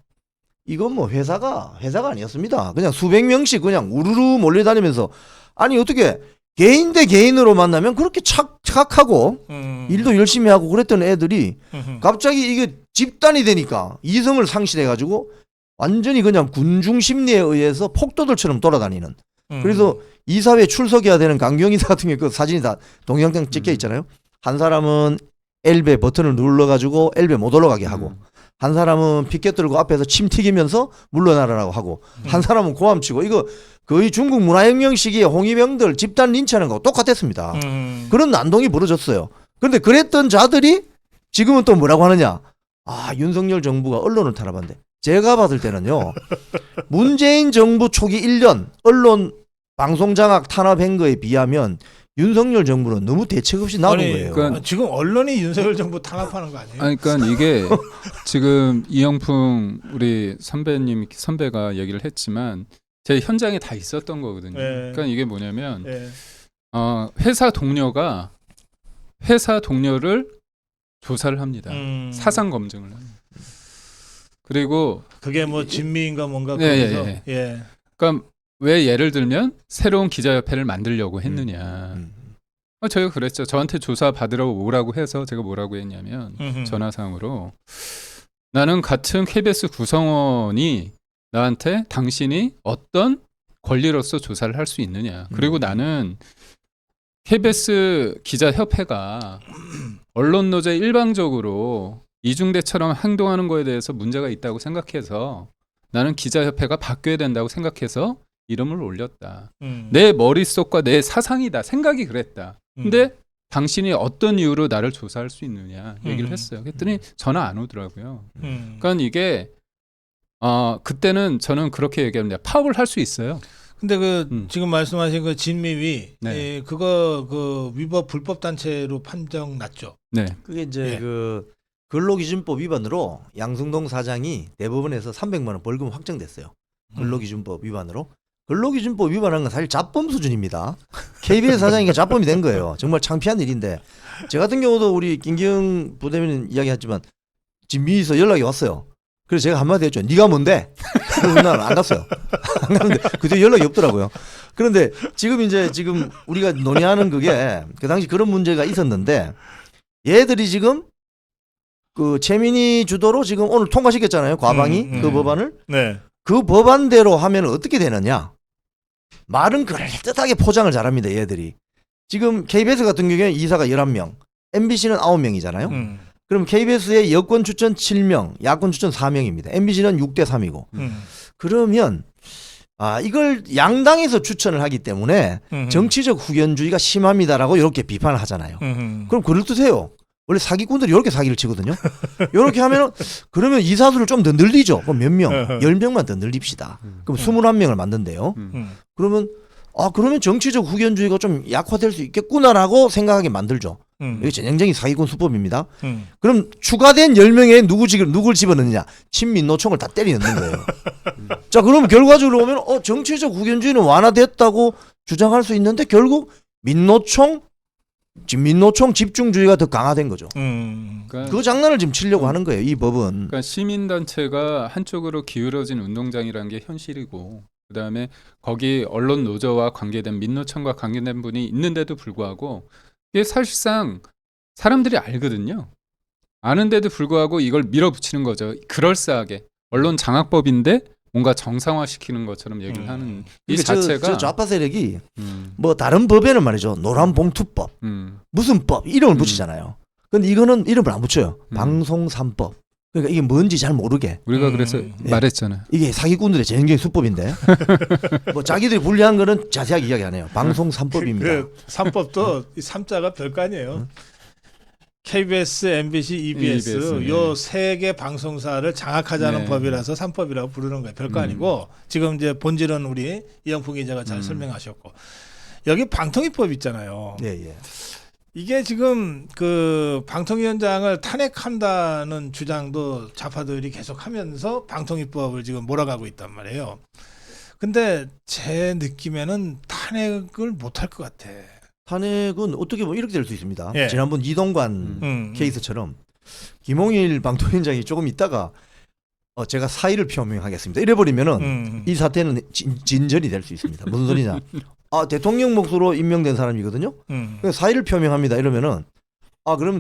이건 뭐 회사가 아니었습니다. 그냥 수백 명씩 그냥 우르르 몰려다니면서 아니 어떻게 개인 대 개인으로 만나면 그렇게 착하고 일도 열심히 하고 그랬던 애들이 갑자기 이게 집단이 되니까 이성을 상실해가지고 완전히 그냥 군중 심리에 의해서 폭도들처럼 돌아다니는. 그래서 이사회 출석해야 되는 강경 이사 같은 경우 그 사진이 다 동영상 찍혀 있잖아요. 한 사람은 엘베 버튼을 눌러가지고 엘베 못 올라가게 하고 한 사람은 피켓 들고 앞에서 침 튀기면서 물러나라고 하고 한 사람은 고함치고 이거 거의 중국 문화혁명 시기에 홍위병들 집단 린치하는 거하고 똑같았습니다. 그런 난동이 벌어졌어요. 그런데 그랬던 자들이 지금은 또 뭐라고 하느냐. 윤석열 정부가 언론을 탄압한대. 제가 봤을 때는요. 문재인 정부 초기 1년 언론 방송장악 탄압한 거에 비하면 윤석열 정부는 너무 대책 없이 나온 거예요. 그러니까 지금 언론이 윤석열 정부 탄압하는 거 아니에요? 그러니까 이게 지금 이영풍 우리 선배가 얘기를 했지만 제 현장에 다 있었던 거거든요. 그러니까 이게 뭐냐면 회사 동료를 조사를 합니다. 사상 검증을 합니다. 그리고 그게 뭐 진미인가 뭔가 거기서 그러니까 왜 예를 들면 새로운 기자협회를 만들려고 했느냐. 저희가 그랬죠. 저한테 조사 받으러 오라고 해서 제가 뭐라고 했냐면 전화상으로 나는 같은 KBS 구성원이 나한테 당신이 어떤 권리로서 조사를 할 수 있느냐. 그리고 나는 KBS 기자협회가 언론노조에 일방적으로 이중대처럼 행동하는 거에 대해서 문제가 있다고 생각해서 나는 기자협회가 바뀌어야 된다고 생각해서 이름을 올렸다. 내 머릿속과 내 사상이다. 생각이 그랬다. 근데 당신이 어떤 이유로 나를 조사할 수 있느냐 얘기를 했어요. 그랬더니 전화 안 오더라고요. 그러니까 이게 그때는 저는 그렇게 얘기합니다. 파업을 할 수 있어요. 근데 지금 말씀하신 그 진미위 그거 그 위법 불법 단체로 판정 났죠. 네. 그게 이제 그 근로기준법 위반으로 양승동 사장이 대법원에서 300만 원 벌금 확정됐어요. 근로기준법 위반으로. 근로기준법 위반한 건 사실 자범 수준입니다. KBS 사장이니까 자범이 된 거예요. 정말 창피한 일인데 제 같은 경우도 우리 김기영 부대변인 이야기했지만 진미에서 연락이 왔어요. 그래서 제가 한마디 했죠. 네가 뭔데? 그래서 난 안 갔어요. 안 갔는데 그 뒤에 연락이 없더라고요. 그런데 지금 우리가 논의하는 그게 그 당시 그런 문제가 있었는데 얘들이 지금 그 최민희 주도로 지금 오늘 통과시켰잖아요. 과방이 그 법안을. 네. 그 법안대로 하면 어떻게 되느냐. 말은 그럴듯하게 포장을 잘합니다. 얘들이. 지금 KBS 같은 경우에 이사가 11명, MBC는 9명이잖아요. 그럼 KBS의 여권 추천 7명, 야권 추천 4명입니다. MBC는 6대 3이고. 그러면 이걸 양당에서 추천을 하기 때문에 정치적 후견주의가 심합니다라고 이렇게 비판을 하잖아요. 그럼 그럴듯해요. 원래 사기꾼들이 이렇게 사기를 치거든요. 이렇게 하면은 그러면 이사수를 좀 더 늘리죠. 그럼 몇 명? 10명만 더 늘립시다. 그럼 21명을 만든대요. 그러면 그러면 정치적 후견주의가 좀 약화될 수 있겠구나라고 생각하게 만들죠. 이게 전형적인 사기꾼 수법입니다. 그럼 추가된 10명에 누굴 집어넣느냐? 친민노총을 다 때려 넣는 거예요. 자, 그럼 결과적으로 보면 정치적 후견주의는 완화됐다고 주장할 수 있는데 결국 민노총 집중주의가 더 강화된 거죠. 그러니까, 그 장난을 지금 치려고 하는 거예요. 이 법은. 그러니까 시민단체가 한쪽으로 기울어진 운동장이라는 게 현실이고 그다음에 거기 언론 노조와 관계된 민노총과 관계된 분이 있는데도 불구하고 이게 사실상 사람들이 알거든요. 아는데도 불구하고 이걸 밀어붙이는 거죠. 그럴싸하게 언론 장악법인데 뭔가 정상화시키는 것처럼 얘기를 하는 이 자체가 저 좌파 세력이 뭐 다른 법에는 말이죠. 노란봉투법 무슨 법 이름을 붙이잖아요. 근데 이거는 이름을 안 붙여요. 방송 3법. 그러니까 이게 뭔지 잘 모르게 우리가 그래서 말했잖아요. 이게 사기꾼들의 전형적인 수법인데 뭐 자기들이 불리한 거는 자세하게 이야기 안 해요. 방송 3법입니다. 그 3법도 이 3자가 별거 아니에요. KBS, MBC, EBS 요 세 개 방송사를 장악하자는 법이라서 3법이라고 부르는 거예요. 별거 아니고 지금 이제 본질은 우리 이영풍 기자가 잘 설명하셨고 여기 방통위법 있잖아요. 예. 이게 지금 그 방통위원장을 탄핵한다는 주장도 좌파들이 계속하면서 방통위법을 지금 몰아가고 있단 말이에요. 근데 제 느낌에는 탄핵을 못할 것 같아. 탄핵은 어떻게 보면 이렇게 될 수 있습니다. 예. 지난번 이동관 케이스처럼 김홍일 방통위원장이 조금 있다가 제가 사의를 표명하겠습니다. 이래버리면은 이 사태는 진전이 될 수 있습니다. 무슨 소리냐? 대통령 몫으로 임명된 사람이거든요. 사의를 표명합니다. 이러면은 그러면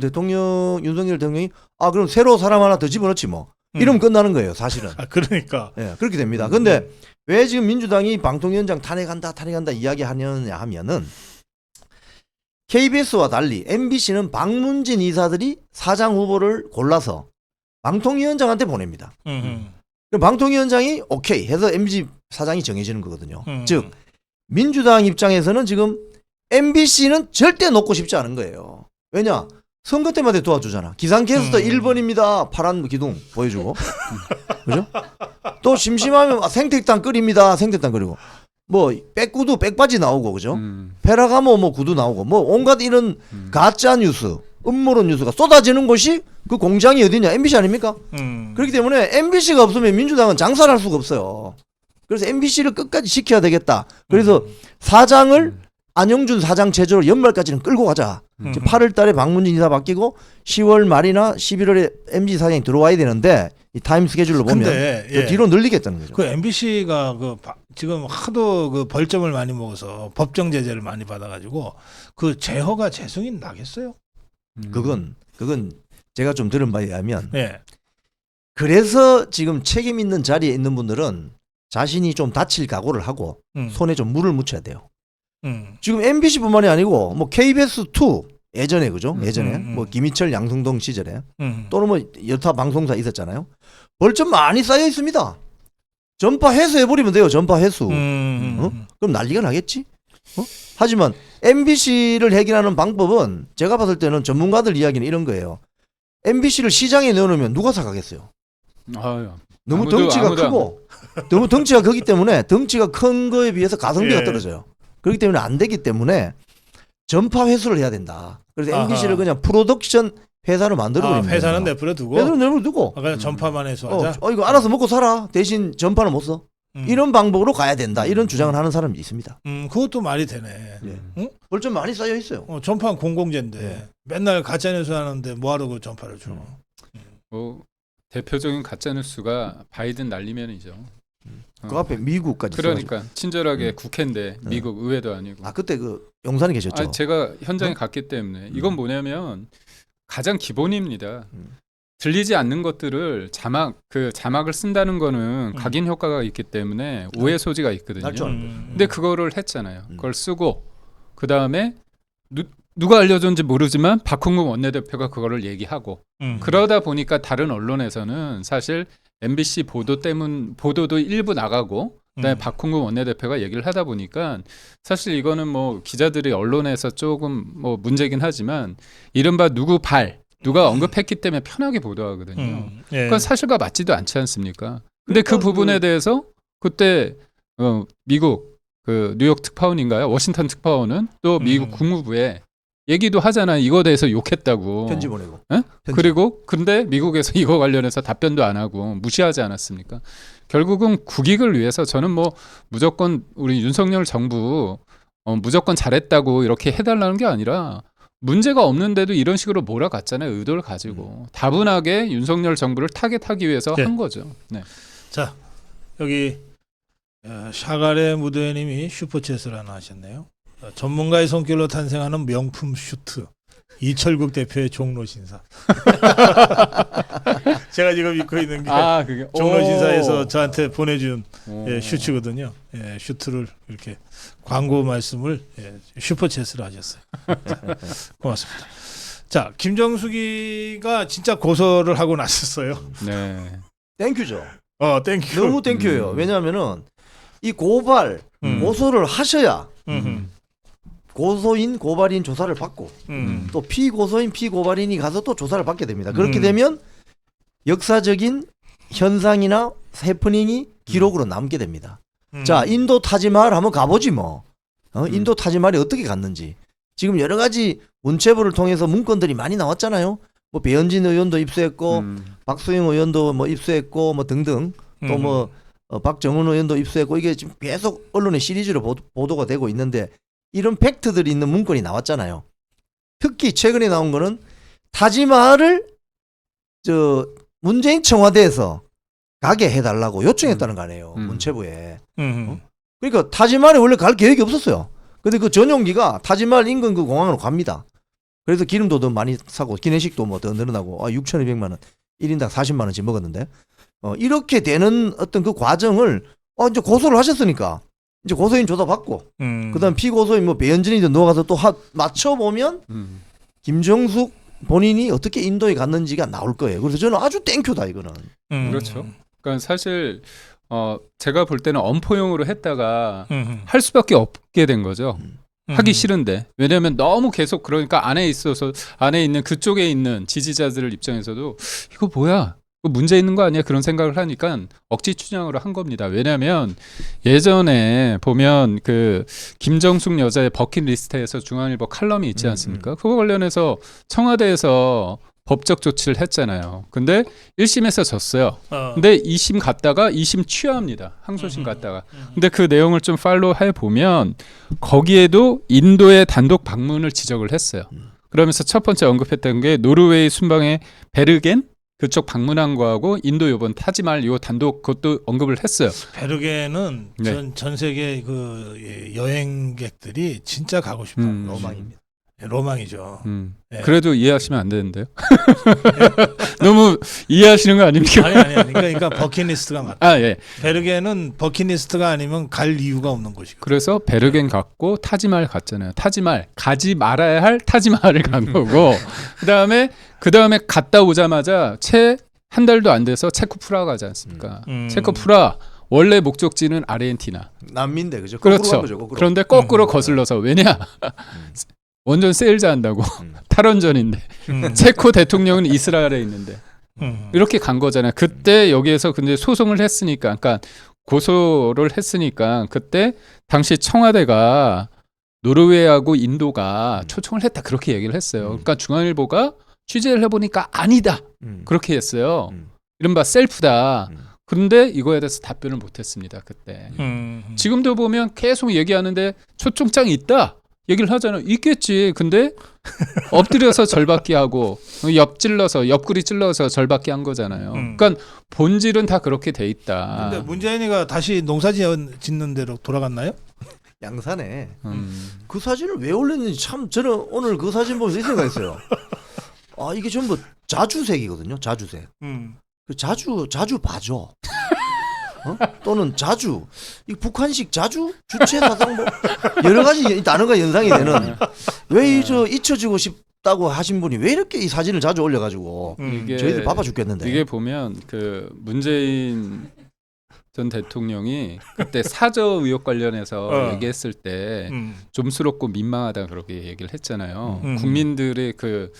윤석열 대통령이 그럼 새로 사람 하나 더 집어넣지 뭐. 이러면 끝나는 거예요, 사실은. 그러니까. 예, 그렇게 됩니다. 근데 왜 지금 민주당이 방통위원장 탄핵한다 이야기하느냐 하면은 KBS와 달리 MBC는 박문진 이사들이 사장 후보를 골라서 방통위원장한테 보냅니다. 그럼 방통위원장이 오케이 해서 MBC 사장이 정해지는 거거든요. 즉 민주당 입장에서는 지금 MBC는 절대 놓고 싶지 않은 거예요. 왜냐? 선거 때마다 도와주잖아. 기상캐스터 1번입니다. 파란 기둥 보여주고. 그죠? 또 심심하면 생택당 끓입니다. 생택당 끓이고. 뭐 백구두 백바지 나오고 그죠? 페라가모 뭐 구두 나오고 뭐 온갖 이런 가짜 뉴스, 음모론 뉴스가 쏟아지는 곳이 그 공장이 어디냐? MBC 아닙니까? 그렇기 때문에 MBC가 없으면 민주당은 장사를 할 수가 없어요. 그래서 MBC를 끝까지 지켜야 되겠다. 그래서 사장을 안영준 사장 체제로 연말까지는 끌고 가자. 8월 달에 박문진 이사 바뀌고 10월 말이나 11월에 MBC 사장이 들어와야 되는데 이 타임 스케줄로 보면 더 뒤로 늘리겠다는 거죠. 그 MBC가 지금 하도 그 벌점을 많이 먹어서 법정 제재를 많이 받아가지고 그 제허가 재승이 나겠어요? 그건 제가 좀 들은 바에 의하면 그래서 지금 책임 있는 자리에 있는 분들은 자신이 좀 다칠 각오를 하고 손에 좀 물을 묻혀야 돼요. 지금 MBC뿐만이 아니고 뭐 KBS2 예전에 그죠? 예전에 뭐 김희철 양승동 시절에 또는 뭐 여타 방송사 있었잖아요. 벌점 많이 쌓여 있습니다. 전파 회수 해버리면 돼요. 전파 회수. 그럼 난리가 나겠지. 하지만 MBC를 해결하는 방법은 제가 봤을 때는 전문가들 이야기는 이런 거예요. MBC를 시장에 내놓으면 누가 사가겠어요? 너무 덩치가 크고 너무 덩치가 크기 때문에 덩치가 큰 거에 비해서 가성비가 떨어져요. 그렇기 때문에 안 되기 때문에 전파 회수를 해야 된다. 그래서 MBC를 그냥 프로덕션 회사로 만들어버립니다. 회사는 내버려두고. 회사는 내버려두고. 그냥 전파만 해소하자. 이거 알아서 먹고 살아. 대신 전파는 못 써. 이런 방법으로 가야 된다. 이런 주장을 하는 사람이 있습니다. 그것도 말이 되네. 응? 벌점 많이 쌓여 있어요. 전파는 공공재인데 맨날 가짜뉴스 하는데 뭐하러 그 전파를 줘. 대표적인 가짜뉴스가 바이든 날리면이죠. 그 앞에 미국까지. 그러니까 친절하게 국회인데 미국 의회도 아니고. 그때 그 용산에 계셨죠? 제가 현장에 갔기 때문에 이건 뭐냐면 가장 기본입니다. 들리지 않는 것들을 자막을 쓴다는 거는 각인 효과가 있기 때문에 오해 소지가 있거든요. 근데 그거를 했잖아요. 그걸 쓰고 그 다음에 누가 알려줬는지 모르지만 박홍근 원내대표가 그거를 얘기하고 그러다 보니까 다른 언론에서는 사실 MBC 보도도 일부 나가고 그다음에 박홍근 원내대표가 얘기를 하다 보니까 사실 이거는 뭐 기자들이 언론에서 조금 뭐 문제긴 하지만 이른바 누구 발 누가 언급했기 때문에 편하게 보도하거든요. 예. 그건 사실과 맞지도 않지 않습니까? 근데 그 부분에 대해서 그때 미국 그 뉴욕 특파원인가요? 워싱턴 특파원은 또 미국 국무부에 얘기도 하잖아요. 이거 대해서 욕했다고. 편지 보내고. 예? 편지. 그리고 근데 미국에서 이거 관련해서 답변도 안 하고 무시하지 않았습니까? 결국은 국익을 위해서 저는 뭐 무조건 우리 윤석열 정부 무조건 잘했다고 이렇게 해달라는 게 아니라 문제가 없는데도 이런 식으로 몰아갔잖아요. 의도를 가지고 다분하게 윤석열 정부를 타겟하기 위해서 네. 한 거죠. 네. 자, 여기 샤갈의 무도회님이 슈퍼챗을 하나 하셨네요. 전문가의 손길로 탄생하는 명품 슈트. 이철국 대표의 종로 신사. 제가 지금 입고 있는 게 그게 종로 신사에서 저한테 보내준 오. 슈트거든요. 예, 슈트를 이렇게 광고 말씀을 슈퍼챗으로 하셨어요. 고맙습니다. 자, 김정숙이가 진짜 고소를 하고 났었어요. 네. 땡큐죠. 땡큐. 너무 땡큐예요. 왜냐하면은 이 고발 고소를 하셔야 고소인 고발인 조사를 받고 또 피고소인 피고발인이 가서 또 조사를 받게 됩니다. 그렇게 되면 역사적인 현상이나 해프닝이 기록으로 남게 됩니다. 자, 인도 타지마할 한번 가보지 뭐. 인도 타지마할이 어떻게 갔는지. 지금 여러 가지 문체부를 통해서 문건들이 많이 나왔잖아요. 뭐 배현진 의원도 입수했고 박수영 의원도 뭐 입수했고 뭐 등등 또 뭐 박정훈 의원도 입수했고 이게 지금 계속 언론의 시리즈로 보도가 되고 있는데 이런 팩트들이 있는 문건이 나왔잖아요. 특히 최근에 나온 거는 타지마할을 문재인 청와대에서 가게 해달라고 요청했다는 거 아니에요. 문체부에. 그러니까 타지마할에 원래 갈 계획이 없었어요. 근데 그 전용기가 타지마할 인근 그 공항으로 갑니다. 그래서 기름도 더 많이 사고 기내식도 뭐 더 늘어나고 6,200만 원 1인당 40만 원씩 먹었는데 이렇게 되는 어떤 그 과정을 이제 고소를 하셨으니까 이제 고소인 조사 받고 그다음 피고소인 뭐 배현진이든 누워가서 또 맞춰보면 김정숙 본인이 어떻게 인도에 갔는지가 나올 거예요. 그래서 저는 아주 땡큐다 이거는. 그렇죠. 그러니까 사실 제가 볼 때는 엄포용으로 했다가 할 수밖에 없게 된 거죠. 하기 싫은데 왜냐하면 너무 계속 그러니까 안에 있는 그쪽에 있는 지지자들 입장에서도 이거 뭐야 이거 문제 있는 거 아니야 그런 생각을 하니까 억지 추정으로 한 겁니다. 왜냐하면 예전에 보면 그 김정숙 여자의 버킷리스트에서 중앙일보 칼럼이 있지 않습니까? 그거 관련해서 청와대에서 법적 조치를 했잖아요. 근데 1심에서 졌어요. 근데 2심 갔다가 2심 취하합니다. 항소심 갔다가. 근데 그 내용을 좀 팔로우 해 보면 거기에도 인도의 단독 방문을 지적을 했어요. 그러면서 첫 번째 언급했던 게 노르웨이 순방의 베르겐 그쪽 방문한 거하고 인도 요번 타지마할 요 단독 그것도 언급을 했어요. 베르겐은 네. 전 세계 그 여행객들이 진짜 가고 싶다. 로망입니다. 로망이죠. 네. 그래도 이해하시면 안 되는데요. 너무 이해하시는 거 아닙니까? 아니. 그러니까 버킷리스트가 맞다. 예. 베르겐은 버킷리스트가 아니면 갈 이유가 없는 곳이고. 그래서 베르겐 갔고 타지마할 갔잖아요. 타지마할 가지 말아야 할 타지마할을 간 거고 그다음에 갔다 오자마자 채 한 달도 안 돼서 체코 프라하 가지 않습니까? 체코 프라하 원래 목적지는 아르헨티나. 남미인데 그죠? 그렇죠. 거꾸로. 그런데 거꾸로 거슬러서 왜냐? 원전 세일자 한다고 탈원전인데 체코 대통령은 이스라엘에 있는데 이렇게 간 거잖아요. 그때 여기에서 근데 소송을 했으니까, 그러니까 고소를 했으니까 그때 당시 청와대가 노르웨이하고 인도가 초청을 했다 그렇게 얘기를 했어요. 그러니까 중앙일보가 취재를 해보니까 아니다 그렇게 했어요. 이른바 셀프다. 그런데 이거에 대해서 답변을 못했습니다 그때. 지금도 보면 계속 얘기하는데 초청장이 있다. 얘기를 하잖아요. 있겠지. 근데 엎드려서 절받기 하고 옆구리 찔러서 절받기 한 거잖아요. 그러니까 본질은 다 그렇게 돼 있다. 근데 문재인이가 다시 농사 짓는 데로 돌아갔나요? 양산에 그 사진을 왜 올렸는지 참 저는 오늘 그 사진 보면서 이 생각했어요. 이게 전부 자주색이거든요. 자주색. 그 자주 봐줘. 또는 자주 이 북한식 자주 주체 사상 뭐 여러 가지 단어가 연상이 되는 왜 잊혀지고 싶다고 하신 분이 왜 이렇게 이 사진을 자주 올려가지고 저희들 바빠 죽겠는데 이게 보면 그 문재인 전 대통령이 그때 사저 의혹 관련해서 얘기했을 때 좀스럽고 민망하다 그렇게 얘기를 했잖아요. 국민들의 그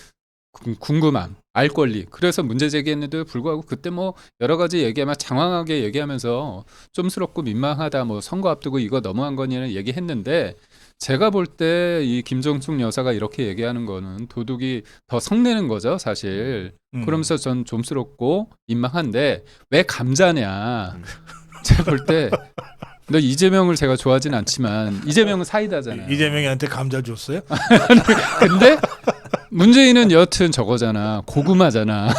궁금함, 알 권리. 그래서 문제 제기했는데도 불구하고 그때 뭐 여러 가지 얘기하면 장황하게 얘기하면서 좀스럽고 민망하다, 뭐 선거 앞두고 이거 너무한 거니는 얘기했는데 제가 볼 때 이 김정숙 여사가 이렇게 얘기하는 거는 도둑이 더 성내는 거죠, 사실. 그러면서 전 좀스럽고 민망한데 왜 감자냐. 제가 볼 때 너 이재명을 제가 좋아하진 않지만 이재명은 사이다잖아요. 이재명이한테 감자 줬어요? 근데 문재인은 여튼 저거잖아. 고구마잖아.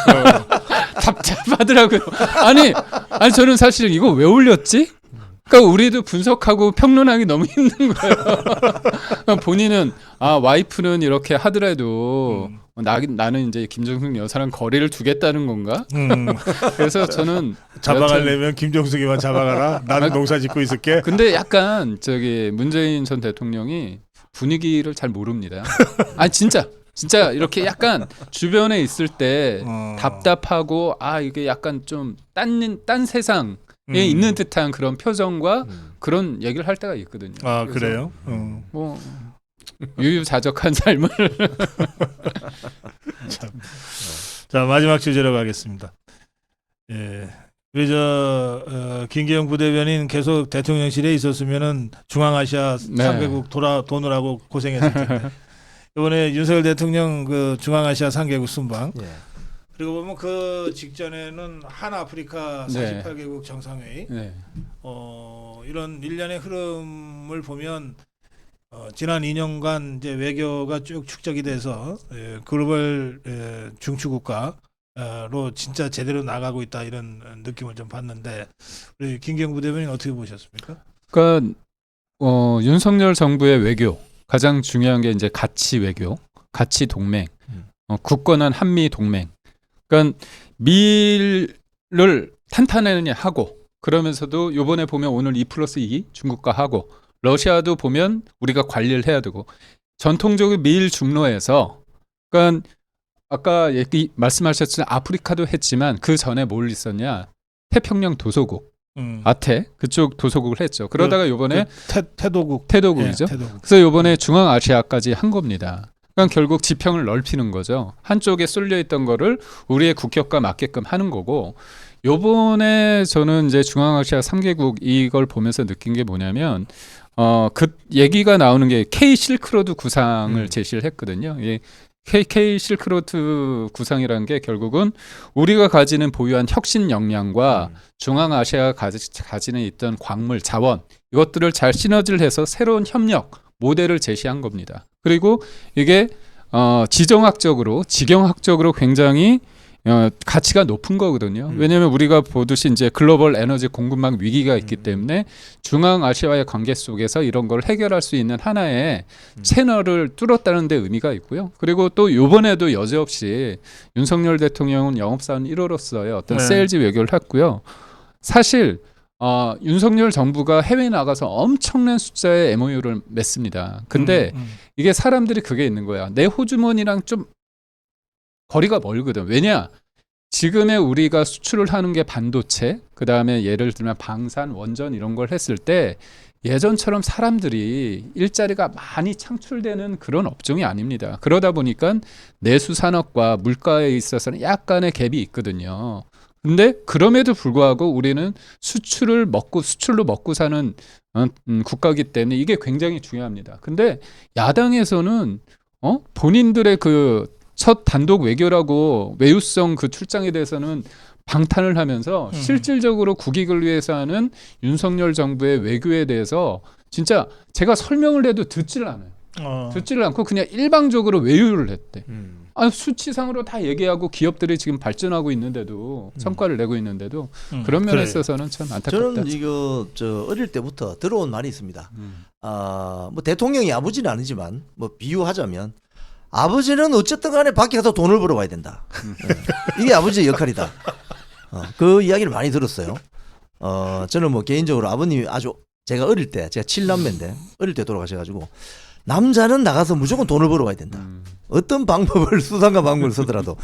답답하더라고요. 아니 저는 사실 이거 왜 올렸지? 그러니까 우리도 분석하고 평론하기 너무 힘든 거예요. 본인은 와이프는 이렇게 하더라도 나는 이제 김정숙 여사랑 거리를 두겠다는 건가? 그래서 저는 잡아가려면 김정숙이만 잡아가라. 나는 농사 짓고 있을게. 근데 약간 저기 문재인 전 대통령이 분위기를 잘 모릅니다. 아니 진짜 이렇게 약간 주변에 있을 때 답답하고 이게 약간 좀 딴 세상에 있는 듯한 그런 표정과 그런 얘기를 할 때가 있거든요. 그래요? 뭐 유유자적한 삶을. 자, 마지막 주제로 가겠습니다. 예. 우리 김기영 부대변인 계속 대통령실에 있었으면은 중앙아시아 3개국 도느라고 고생했을 텐데. 이번에 윤석열 대통령 그 중앙아시아 3개국 순방. 예. 그리고 보면 그 직전에는 한아프리카 48개국 정상회의. 이런 일련의 흐름을 보면 지난 2년간 이제 외교가 쭉 축적이 돼서 글로벌 중추국가로 진짜 제대로 나가고 있다, 이런 느낌을 좀 받는데 우리 김기영 부대변인 어떻게 보셨습니까? 그러니까 윤석열 정부의 외교 가장 중요한 게 이제 가치 외교, 가치 동맹, 굳건한 한미 동맹. 그러니까 미를 탄탄하게 하고, 그러면서도 요번에 보면 오늘 2+2 중국과 하고, 러시아도 보면 우리가 관리를 해야 되고, 전통적으로 미일 중로에서, 그러니까 아까 말씀하셨지만 아프리카도 했지만 그 전에 뭘 있었냐? 태평양 도서국, 아태 그쪽 도서국을 했죠. 그러다가 요번에 태도국이죠. 태도국. 그래서 요번에 중앙아시아까지 한 겁니다. 그러니까 결국 지평을 넓히는 거죠. 한쪽에 쏠려 있던 거를 우리의 국격과 맞게끔 하는 거고, 요번에 저는 이제 중앙아시아 3개국 이걸 보면서 느낀 게 뭐냐면 그 얘기가 나오는 게 K 실크로드 구상을 제시를 했거든요. K 실크로드 구상이라는 게 결국은 우리가 가지는 보유한 혁신 역량과 중앙아시아가 가지는 있던 광물, 자원, 이것들을 잘 시너지를 해서 새로운 협력 모델을 제시한 겁니다. 그리고 이게 지정학적으로, 지경학적으로 굉장히 가치가 높은 거거든요. 왜냐하면 우리가 보듯이 이제 글로벌 에너지 공급망 위기가 있기 때문에 중앙아시아와의 관계 속에서 이런 걸 해결할 수 있는 하나의 채널을 뚫었다는 데 의미가 있고요. 그리고 또 이번에도 여지없이 윤석열 대통령은 영업사원 1호로서의 어떤 세일즈 외교를 했고요. 사실 윤석열 정부가 해외에 나가서 엄청난 숫자의 MOU를 맺습니다. 근데 이게 사람들이 그게 있는 거야. 내 호주머니랑 좀 거리가 멀거든. 왜냐? 지금의 우리가 수출을 하는 게 반도체, 그 다음에 예를 들면 방산, 원전 이런 걸 했을 때 예전처럼 사람들이 일자리가 많이 창출되는 그런 업종이 아닙니다. 그러다 보니까 내수 산업과 물가에 있어서는 약간의 갭이 있거든요. 근데 그럼에도 불구하고 우리는 수출로 먹고 사는 국가이기 때문에 이게 굉장히 중요합니다. 근데 야당에서는 본인들의 그 첫 단독 외교라고 외유성 그 출장에 대해서는 방탄을 하면서 실질적으로 국익을 위해서 하는 윤석열 정부의 외교에 대해서 진짜 제가 설명을 해도 듣지를 않아요. 듣지를 않고 그냥 일방적으로 외유를 했대. 수치상으로 다 얘기하고 기업들이 지금 발전하고 있는데도 성과를 내고 있는데도 그런 면에 있어서는 참 안타깝다. 저는 이거 어릴 때부터 들어온 말이 있습니다. 뭐 대통령이 아버지는 아니지만 뭐 비유하자면 아버지는 어쨌든 간에 밖에 가서 돈을 벌어와야 된다. 이게 아버지의 역할이다. 그 이야기를 많이 들었어요. 저는 뭐 개인적으로 아버님이 아주 제가 어릴 때, 제가 7남매인데 어릴 때 돌아가셔가지고 남자는 나가서 무조건 돈을 벌어와야 된다. 어떤 방법을 수단과 방법을 쓰더라도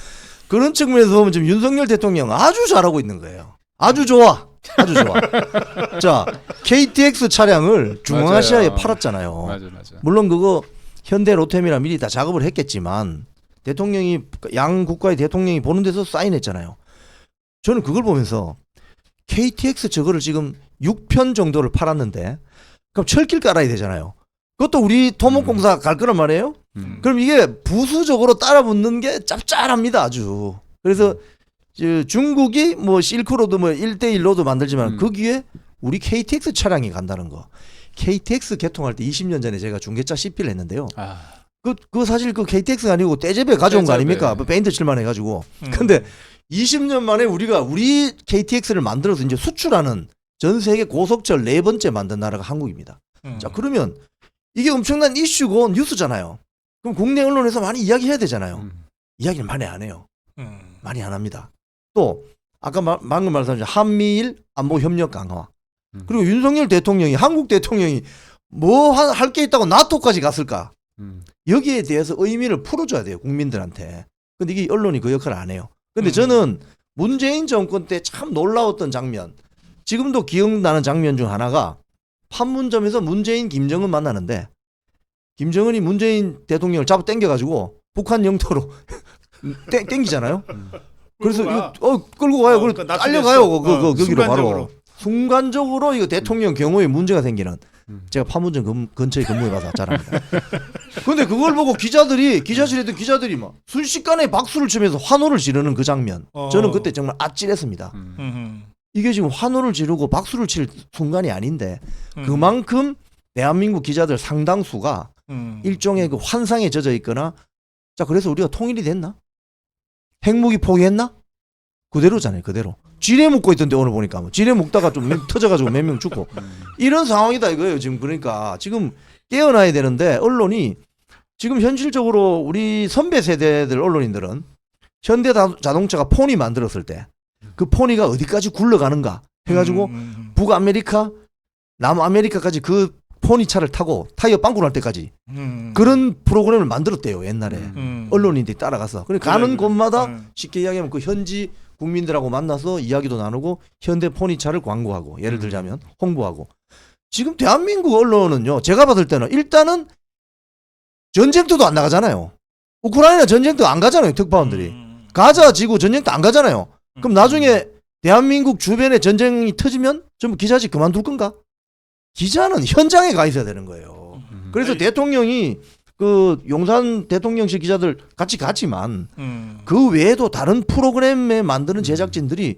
그런 측면에서 보면 지금 윤석열 대통령 아주 잘하고 있는 거예요. 아주 좋아. 아주 좋아. 자, KTX 차량을 중앙아시아에 팔았잖아요. 맞아. 물론 그거 현대 로템이랑 미리 다 작업을 했겠지만 대통령이 양 국가의 대통령이 보는 데서 사인했잖아요. 저는 그걸 보면서 KTX 저거를 지금 6편 정도를 팔았는데 그럼 철길 깔아야 되잖아요. 그것도 우리 토목공사 갈 거란 말이에요. 그럼 이게 부수적으로 따라붙는 게 짭짤합니다 아주. 그래서 중국이 뭐 실크로드 뭐 1대1로도 만들지만 거기에 우리 KTX 차량이 간다는 거. KTX 개통할 때 20년 전에 제가 중계차 CP를 했는데요. 그 사실 그 KTX가 아니고 떼제베 가져온 거 아닙니까? 페인트 칠만 해가지고. 근데 20년 만에 우리 KTX를 만들어서 이제 수출하는 전 세계 고속철 4번째 만든 나라가 한국입니다. 자, 그러면 이게 엄청난 이슈고 뉴스잖아요. 그럼 국내 언론에서 많이 이야기해야 되잖아요. 이야기를 많이 안 해요. 많이 안 합니다. 또 아까 방금 말씀하신 한미일 안보 협력 강화. 그리고 윤석열 대통령이 한국 대통령이 뭐 할 게 있다고 나토까지 갔을까? 여기에 대해서 의미를 풀어줘야 돼요. 국민들한테. 근데 이게 언론이 그 역할을 안 해요. 근데 저는 문재인 정권 때 참 놀라웠던 장면, 지금도 기억나는 장면 중 하나가 판문점에서 문재인 김정은 만나는데 김정은이 문재인 대통령을 잡아 당겨가지고 북한 영토로 땡기잖아요. 그래서 이거 끌고 가요. 그리고 딸려가요. 거기로 바로. 순간적으로 이거 대통령 경호에 문제가 생기는. 제가 판문점 근처에 근무해봐서 잘 압니다. 근데 그걸 보고 기자실에 있던 기자들이 막 순식간에 박수를 치면서 환호를 지르는 그 장면. 저는 그때 정말 아찔했습니다. 이게 지금 환호를 지르고 박수를 칠 순간이 아닌데 그만큼 대한민국 기자들 상당수가 일종의 그 환상에 젖어 있거나, 자, 그래서 우리가 통일이 됐나? 핵무기 포기했나? 그대로잖아요. 그대로. 지뢰 묶고 있던데 오늘 보니까 뭐 지뢰 묶다가 좀 터져가지고 몇 명 죽고 이런 상황이다 이거예요. 지금 그러니까 지금 깨어나야 되는데 언론이 지금 현실적으로 우리 선배 세대들 언론인들은 현대자동차가 포니 만들었을 때 그 포니가 어디까지 굴러가는가 해가지고 북아메리카, 남아메리카까지 그 포니 차를 타고 타이어 빵꾸 날 때까지 그런 프로그램을 만들었대요 옛날에. 언론인들이 따라가서. 그래 가는 곳마다 쉽게 이야기하면 그 현지 국민들하고 만나서 이야기도 나누고 현대 포니차를 광고하고, 예를 들자면 홍보하고. 지금 대한민국 언론은요, 제가 받을 때는 일단은 전쟁터도 안 나가잖아요. 우크라이나 전쟁터 안 가잖아요. 특파원들이. 가자 지구 전쟁터 안 가잖아요. 그럼 나중에 대한민국 주변에 전쟁이 터지면 전부 기자직 그만둘 건가? 기자는 현장에 가 있어야 되는 거예요. 그래서 대통령이 그 용산 대통령실 기자들 같이 갔지만 그 외에도 다른 프로그램에 만드는 제작진들이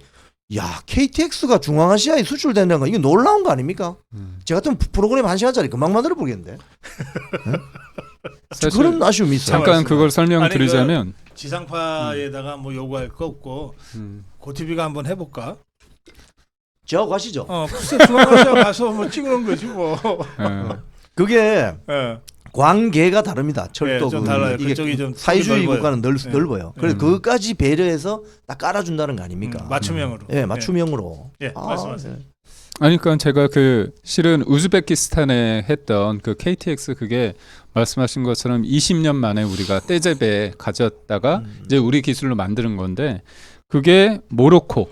야, KTX가 중앙아시아에 수출된다는 거 이거 놀라운 거 아닙니까? 제 같은 프로그램 1시간짜리 금방 만들어 보겠는데. 그런 아쉬움이 있어요. 잠깐 그걸 설명드리자면 지상파에다가 뭐 요구할 거 없고 고TV가 한번 해볼까? 저하고 가시죠. 글쎄 중앙아시아 가서 뭐 찍는 거지 뭐. 그게 관계가 다릅니다. 철도 좀 달라요. 이게 그쪽이 좀 사회주의 넓어요. 국가는 넓어요. 그래서 그것까지 배려해서 딱 깔아준다는 거 아닙니까? 맞춤형으로. 맞춤형으로. 말씀하세요. 아니, 그러니까 제가 그 실은 우즈베키스탄에 했던 그 KTX 그게 말씀하신 것처럼 20년 만에 우리가 떼제베 가졌다가 이제 우리 기술로 만드는 건데 그게 모로코,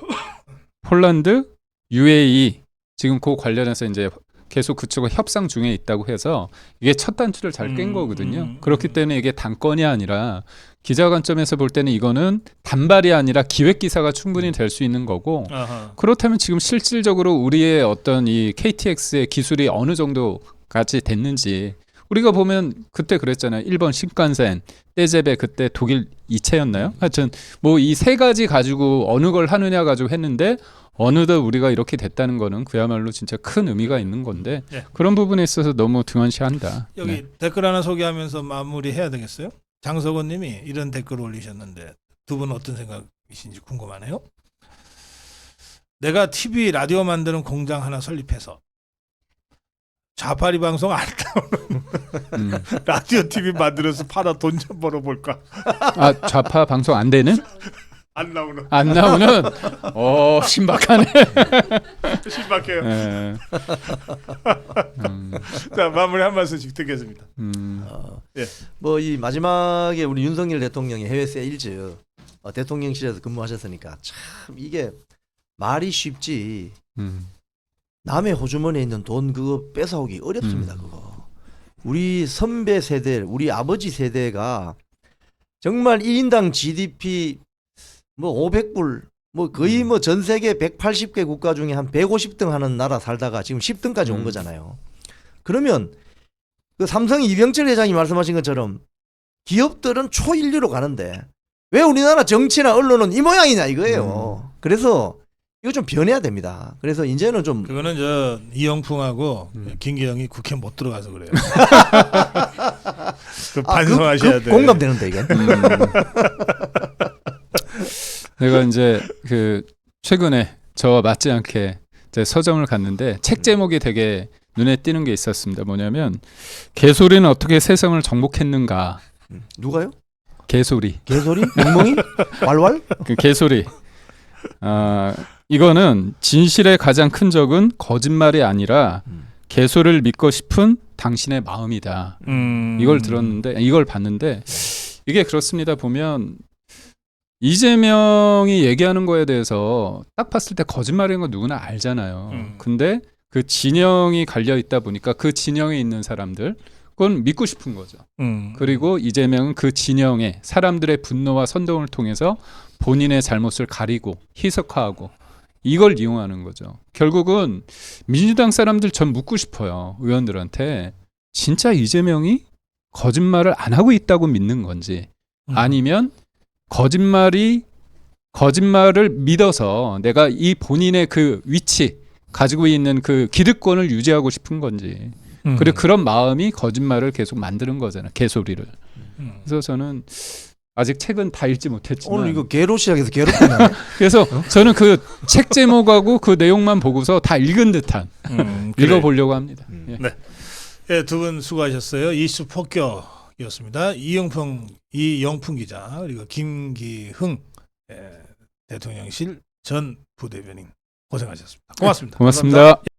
폴란드, UAE 지금 그 관련해서 이제 계속 그쪽과 협상 중에 있다고 해서 이게 첫 단추를 잘 깬 거거든요. 그렇기 때문에 이게 단건이 아니라 기자 관점에서 볼 때는 이거는 단발이 아니라 기획 기사가 충분히 될 수 있는 거고, 그렇다면 지금 실질적으로 우리의 어떤 이 KTX의 기술이 어느 정도까지 됐는지 우리가 보면 그때 그랬잖아요. 일본 신칸센, 떼제베 그때 독일 이체였나요? 하여튼 뭐 이 세 가지 가지고 어느 걸 하느냐 가지고 했는데 어느덧 우리가 이렇게 됐다는 거는 그야말로 진짜 큰 의미가 있는 건데 그런 부분에 있어서 너무 등한시한다. 여기 댓글 하나 소개하면서 마무리해야 되겠어요? 장석원 님이 이런 댓글을 올리셨는데 두 분은 어떤 생각이신지 궁금하네요. 내가 TV 라디오 만드는 공장 하나 설립해서 좌파리 방송 안 나오는 라디오 TV 만들어서 팔아 돈 좀 벌어볼까? 아, 좌파 방송 안 되는? 안 나오는. 신박하네. 신박해요. 네. 자, 마무리 한 말씀씩 듣겠습니다. 뭐 이 마지막에 우리 윤석열 대통령이 해외 세일즈 대통령실에서 근무하셨으니까 참 이게 말이 쉽지. 남의 호주머니에 있는 돈 그거 뺏어오기 어렵습니다. 그거. 우리 선배 세대, 우리 아버지 세대가 정말 1인당 GDP 뭐 500불 뭐 거의 뭐 전 세계 180개 국가 중에 한 150등 하는 나라 살다가 지금 10등까지 온 거잖아요. 그러면 그 삼성 이병철 회장이 말씀하신 것처럼 기업들은 초일류로 가는데 왜 우리나라 정치나 언론은 이 모양이냐 이거예요. 그래서 이거 좀 변해야 됩니다. 그래서 이제는 좀 그거는 저 이영풍하고 김기영이 국회 못 들어가서 그래요. 그 반성하셔야 돼. 공감되는데 이게. 내가 이제 그 최근에 저와 맞지 않게 이제 서점을 갔는데 책 제목이 되게 눈에 띄는 게 있었습니다. 뭐냐면 개소리는 어떻게 세상을 정복했는가. 누가요? 개소리. 개소리? 멍멍이? 왈왈? 그 개소리. 이거는 진실의 가장 큰 적은 거짓말이 아니라 개소리를 믿고 싶은 당신의 마음이다. 이걸 들었는데 이걸 봤는데 이게 그렇습니다. 보면 이재명이 얘기하는 거에 대해서 딱 봤을 때 거짓말인 거 누구나 알잖아요. 근데 그 진영이 갈려 있다 보니까 그 진영에 있는 사람들 그건 믿고 싶은 거죠. 그리고 이재명은 그 진영에 사람들의 분노와 선동을 통해서 본인의 잘못을 가리고 희석화하고 이걸 이용하는 거죠. 결국은 민주당 사람들 전 묻고 싶어요. 의원들한테 진짜 이재명이 거짓말을 안 하고 있다고 믿는 건지 아니면 거짓말을 믿어서 내가 이 본인의 그 위치 가지고 있는 그 기득권을 유지하고 싶은 건지 그리고 그런 마음이 거짓말을 계속 만드는 거잖아요. 개소리를. 그래서 저는 아직 책은 다 읽지 못했지만 오늘 이거 개로 시작해서 개로 끝나네. 그래서 저는 그 책 제목하고 그 내용만 보고서 다 읽은 듯한 읽어보려고 합니다. 예. 네. 예, 두 분 수고하셨어요. 이슈 폭격이었습니다. 이영풍 기자 그리고 김기흥 대통령실 전 부대변인 고생하셨습니다. 고맙습니다. 고맙습니다.